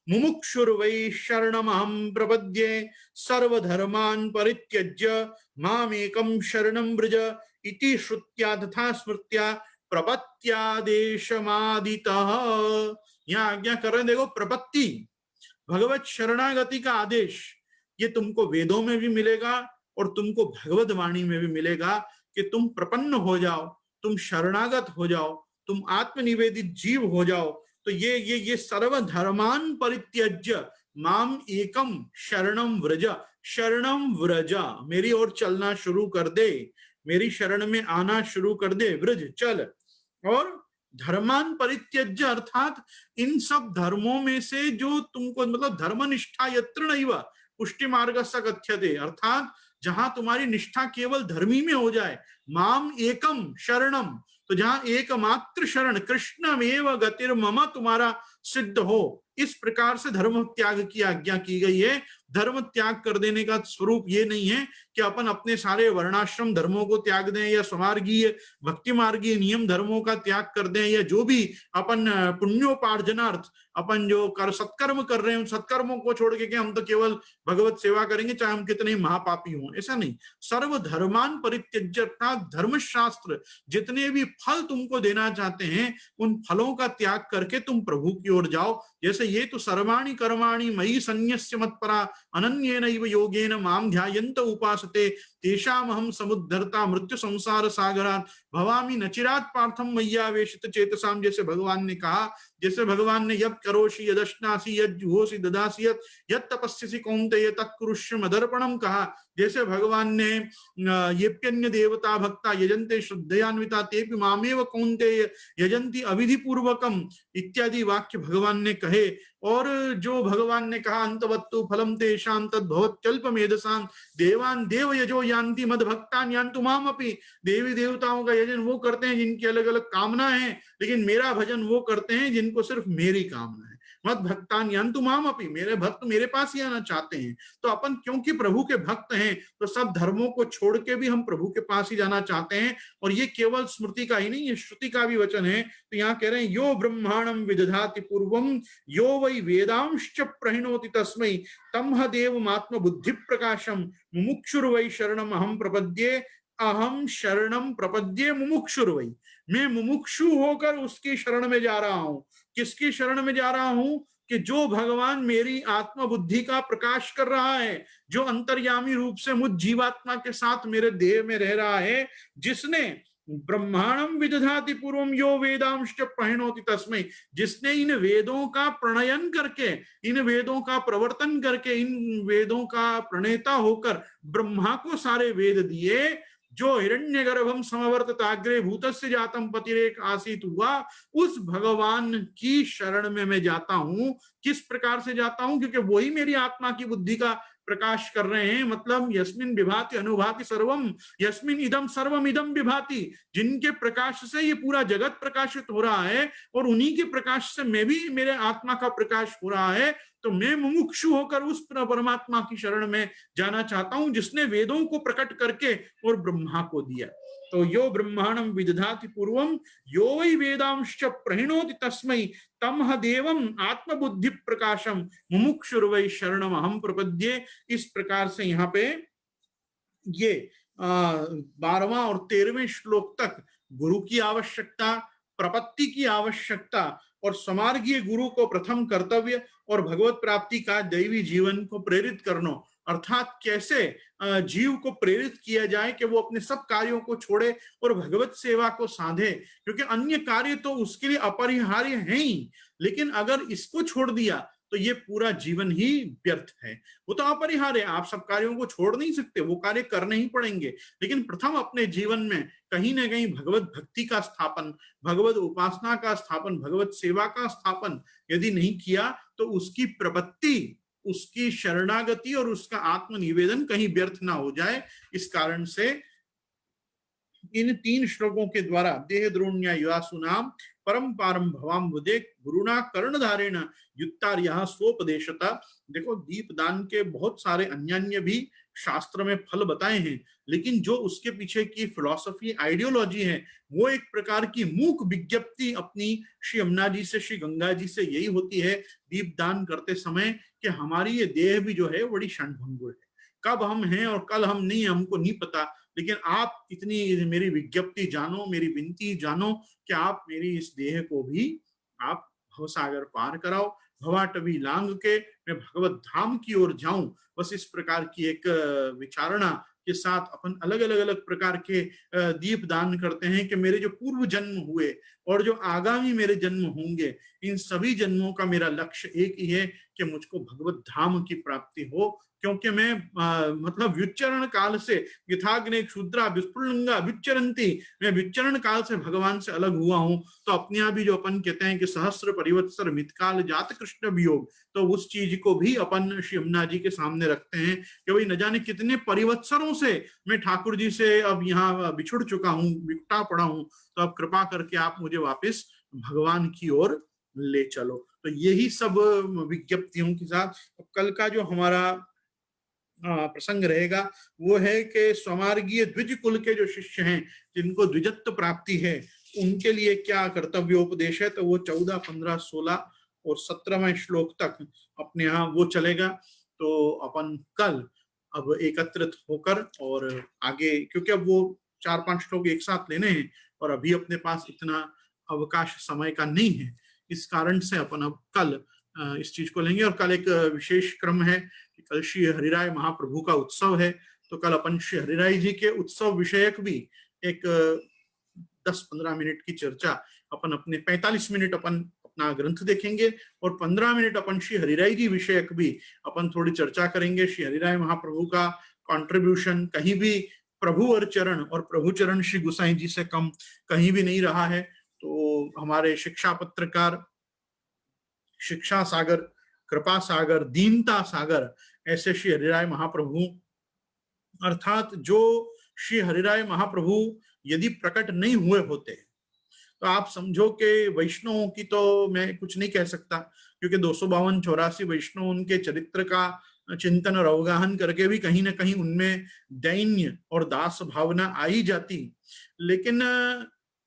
S1: मुमुक्षुर्वै शरणमहं प्रपद्ये सर्वधर्मान् परित्यज्य मामेकं शरणं व्रज इति श्रुत्या तथा स्मृत्या प्रपत्यादेशमादितः। यहाँ आज्ञा कर रहे हैं, देखो प्रपत्ति भगवत शरणागति का आदेश, ये तुमको वेदों में भी मिलेगा और तुमको भगवत वाणी में भी मिलेगा कि तुम प्रपन्न हो जाओ, तुम शरणागत हो जाओ, तुम आत्मनिवेदित जीव हो जाओ। तो ये सर्वधर्मान परित्यज्य माम एकम शरणम व्रज, शरणम व्रज, मेरी ओर चलना शुरू कर दे, मेरी शरण में आना शुरू कर दे, व्रज चल। और धर्मान परित्यज्य अर्थात इन सब धर्मों में से जो तुमको, मतलब धर्मनिष्ठा यत्र नैव पुष्टि मार्गस्य कथ्यते, अर्थात जहां तुम्हारी निष्ठा केवल धर्मी में हो जाए, माम एकम शरणम, तो जहां एकमात्र शरण कृष्णमेव गतिर्मम तुम्हारा सिद्ध हो, इस प्रकार से धर्म त्याग की आज्ञा की गई है। धर्म त्याग कर देने का स्वरूप ये नहीं है कि अपन अपने सारे वर्णाश्रम धर्मों को त्याग दें या स्वमार्गीय भक्ति मार्गीय नियम धर्मों का त्याग कर दें, या जो भी अपन पुण्योपार्जनार्थ अपन जो सत्कर्म कर रहे हैं उन सत्कर्मों को छोड़ के हम तो केवल भगवत सेवा करेंगे चाहे हम कितने महापापी हों, ऐसा नहीं। सर्वधर्मान परित्यज्य अर्थात धर्मशास्त्र जितने भी फल तुमको देना चाहते हैं उन फलों का त्याग करके तुम प्रभु की ओर जाओ। जैसे ये तो सर्वाणि कर्माणि मयि सन्न्यस्य मत्परा अनन्येनैव योगेन माम ध्यायन्त उपासते तेषामहं समुद्धर्ता मृत्यु संसार सागरात् भवामि नचिरात् पार्थम मय्यावेशित चेतसाम, जैसे भगवान ने कहा, जैसे भगवान ने यत् करोषि यदश्नासि यज्जुहोषि ददासि यत् तपस्यसि कौन्तेय तत्कुरुष्व मदर्पणम कहा, जैसे भगवान ने येप्यन्य देवता भक्ता यजन्ते श्रद्धयान्विता तेपि मामेव कौन्तेय यजन्ति अविधि पूर्वकम इत्यादि वाक्य भगवान ने कहे। और जो भगवान ने कहा अंतवत्तु फलम तेषां तद्भवत्यल्प मेधसां देवान देव यजो यान्ति मद भक्तान यान्तु माम अपि, देवी देवताओं का यजन वो करते हैं जिनकी अलग अलग कामना है, लेकिन मेरा भजन वो करते हैं जिनको सिर्फ मेरी कामना है। मद भक्तान यन्तु माम अपि, मेरे भक्त मेरे पास ही आना चाहते हैं। तो अपन क्योंकि प्रभु के भक्त हैं तो सब धर्मों को छोड़ के भी हम प्रभु के पास ही जाना चाहते हैं। और ये केवल स्मृति का ही नहीं, ये श्रुति का भी वचन है। तो यहाँ कह रहे हैं यो ब्रह्मांडम विदधाति पूर्वम यो वै वेदांश्च प्रहिणोति तस्मै तम देवमात्म बुद्धि प्रकाशम मुमुक्षुर्वै शरणम अहम प्रपद्ये अहम शरणम प्रपद्ये मुमुक्षुर्वै। मैं मुमुक्षु होकर उसकी शरण में जा रहा हूं। किसकी शरण में जा रहा हूं? कि जो भगवान मेरी आत्मा बुद्धि का प्रकाश कर रहा है, जो अंतर्यामी रूप से मुझ जीवात्मा के साथ मेरे देह में रह रहा है, जिसने ब्रह्मांडम विदधाति पूर्वम यो वेदांश प्रणोति तस्मै, जिसने इन वेदों का प्रणयन करके, इन वेदों का प्रवर्तन करके, इन वेदों का प्रणेता होकर ब्रह्मा को सारे वेद दिए, जो हिरण्यगर्भम समवर्तताग्रे भूतस्य जातम पतिरेक आसीत हुआ, उस भगवान की शरण में मैं जाता हूं। किस प्रकार से जाता हूं? क्योंकि वही मेरी आत्मा की बुद्धि का प्रकाश कर रहे हैं। मतलब यस्मिन विभाति अनुभाति सर्वम यस्मिन इदम सर्वम इदम विभाति, जिनके प्रकाश से ये पूरा जगत प्रकाशित हो रहा है और उन्हीं के प्रकाश से मैं भी, मेरे आत्मा का प्रकाश हो रहा है। तो मैं मुमुक्षु होकर उस परमात्मा की शरण में जाना चाहता हूं जिसने वेदों को प्रकट करके और ब्रह्मा को दिया। तो यो ब्रह्मांडम विदधाति पूर्वम यो वै वेदांश्च प्रहिणोति तस्मै तम देवम आत्मबुद्धि प्रकाशम मुमुक्षुर्वै शरणम अहम प्रपद्ये। इस प्रकार से यहाँ पे ये 12वां और 13वें श्लोक तक गुरु की आवश्यकता, प्रपत्ति की आवश्यकता और समार्गीय गुरु को प्रथम कर्तव्य और भगवत प्राप्ति का दैवी जीवन को प्रेरित करना, अर्थात कैसे जीव को प्रेरित किया जाए कि वो अपने सब कार्यों को छोड़े और भगवत सेवा को साधे, क्योंकि अन्य कार्य तो उसके लिए अपरिहार्य हैं ही, लेकिन अगर इसको छोड़ दिया तो ये पूरा जीवन ही व्यर्थ है। वो तो अपरिहार्य है, आप सब कार्यों को छोड़ नहीं सकते, वो कार्य करने ही पड़ेंगे, लेकिन प्रथम अपने जीवन में कहीं ना कहीं भगवत भक्ति का स्थापन, भगवत उपासना का स्थापन, भगवत सेवा का स्थापन यदि नहीं किया तो उसकी प्रपत्ति, उसकी शरणागति और उसका आत्मनिवेदन कहीं व्यर्थ ना हो जाए। इस कारण से इन 3 श्लोकों के द्वारा देह द्रोण्या युवासुनाम परम पारम भवाम बुदे गुरुना कर्णधारेण युक्तार्यः स्वोपदेशता। देखो, दीपदान के बहुत सारे अन्य भी शास्त्र में फल बताए हैं, लेकिन जो उसके पीछे की फिलॉसफी, आइडियोलॉजी है, वो एक प्रकार की मूक विज्ञप्ति अपनी श्री यमुना जी से, श्री गंगा जी से यही होती है दीपदान करते समय कि हमारी ये देह भी जो है बड़ी क्षणभंगुर है, कब हम हैं और कल हम नहीं, हमको नहीं पता, लेकिन आप इतनी मेरी विज्ञप्ति जानो, मेरी विनती जानो कि आप मेरी इस देह को भी आप भवसागर पार कराओ, भवाटवी लांग के मैं भगवत धाम की ओर जाऊं। बस इस प्रकार की एक विचारणा के साथ अपन अलग अलग अलग प्रकार के दीप दान करते हैं कि मेरे जो पूर्व जन्म हुए और जो आगामी मेरे जन्म होंगे, इन सभी जन्मों का मेरा लक्ष्य एक ही है कि मुझको भगवत धाम की प्राप्ति हो। क्योंकि मैं मतलब व्युच्चरण काल से यथाग्ने क्षुद्रा विस्फुलिंगा व्युच्चरंती, मैं व्युच्चरण काल से भगवान से अलग हुआ हूं। तो अपने आप भी जो अपन कहते हैं कि सहस्र परिवत्सर मितकाल जात कृष्ण वियोग, तो उस चीज को भी अपन श्री यमुना जी के सामने रखते हैं कि भाई न जाने कितने परिवत्सरों से मैं ठाकुर जी से अब यहाँ बिछुड़ चुका हूँ, बिकटा पड़ा हूँ, तो अब कृपा करके आप मुझे वापस भगवान की ओर ले चलो। तो यही सब विज्ञप्तियों के साथ कल का जो हमारा प्रसंग रहेगा वो है कि स्वमार्गीय द्विज कुल के जो शिष्य हैं, जिनको द्विजत्व प्राप्ति है, उनके लिए क्या कर्तव्योपदेश है। तो वो 14, 15, 16 और 17वें श्लोक तक अपने यहाँ वो चलेगा। तो अपन कल अब एकत्रित होकर और आगे, क्योंकि अब वो 4-5 श्लोक एक साथ लेने हैं और अभी अपने पास इतना अवकाश समय का नहीं है, इस कारण से अपन अब कल इस चीज को लेंगे। और कल एक विशेष क्रम है कि कल श्री हरिराय महाप्रभु का उत्सव है, तो कल अपन श्री हरिराय जी के उत्सव विषयक भी एक 10-15 मिनट की चर्चा अपन, अपने 45 मिनट अपन अपना ग्रंथ देखेंगे और 15 मिनट अपन श्री हरिराय जी विषयक भी अपन थोड़ी चर्चा करेंगे। श्री हरिराय महाप्रभु का कंट्रीब्यूशन कहीं भी प्रभु और चरण, और प्रभु चरण श्री गोसाई जी से कम कहीं भी नहीं रहा है। तो हमारे शिक्षा पत्रकार, शिक्षा सागर, कृपा सागर, दीनता सागर, ऐसे श्री हरिराय महाप्रभु, अर्थात जो श्री हरिराय महाप्रभु यदि प्रकट नहीं हुए होते तो आप समझो कि वैष्णवों की तो मैं कुछ नहीं कह सकता, क्योंकि 252-84 वैष्णव उनके चरित्र का चिंतन और अवगाहन करके भी कहीं ना कहीं उनमें दैन्य और दास भावना आई जाती। लेकिन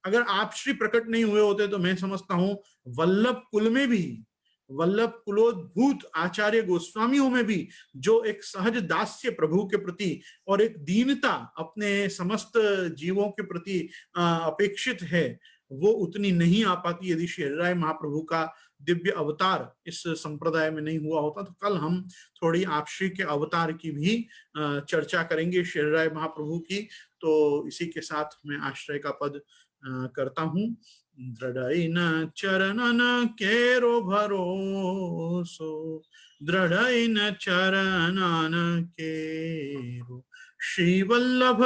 S1: अगर आप श्री प्रकट नहीं हुए होते तो मैं समझता हूं वल्लभ कुल में भी, वल्लभ कुलोद्भूत आचार्य गोस्वामियों में भी जो एक सहज दास्य प्रभु के प्रति और एक दीनता अपने समस्त जीवों के प्रति अपेक्षित है, वो उतनी नहीं आ पाती यदि श्री हरिराय महाप्रभु का दिव्य अवतार इस संप्रदाय में नहीं हुआ होता। तो कल हम थोड़ी आपश्री के अवतार की भी चर्चा करेंगे, श्री हरिराय महाप्रभु की। तो इसी के साथ मैं आश्रय का पद करता हूं। दृढ़ चरणन केरो भरोसो, दृढ़ चरणन केरो, श्री वल्लभ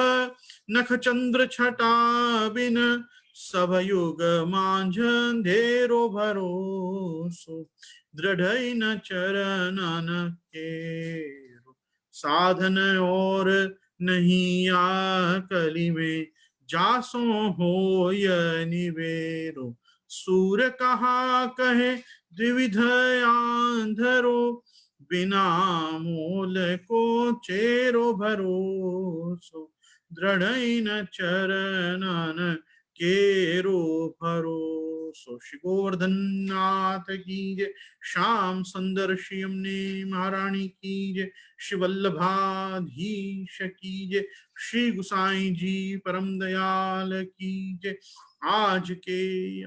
S1: नख चंद्र छटा बिन, सब युग मांझ अंधेरो भरोसो, दृढ़ चरणन केरो, साधन और नहीं आकली में, जासो हो निवेरो, सूर्य कहा कहे द्विविध आंधरो, बिना मूल को चेरो भरोसो, दृढ़ चरणन केरो भरोसो। श्री गोवर्धन नाथ की जय, श्याम सुंदर श्री यमुने महारानी की जय, श्री वल्लभाधीश की जय, श्री गुसाई जी परम दयाल की जय। आज के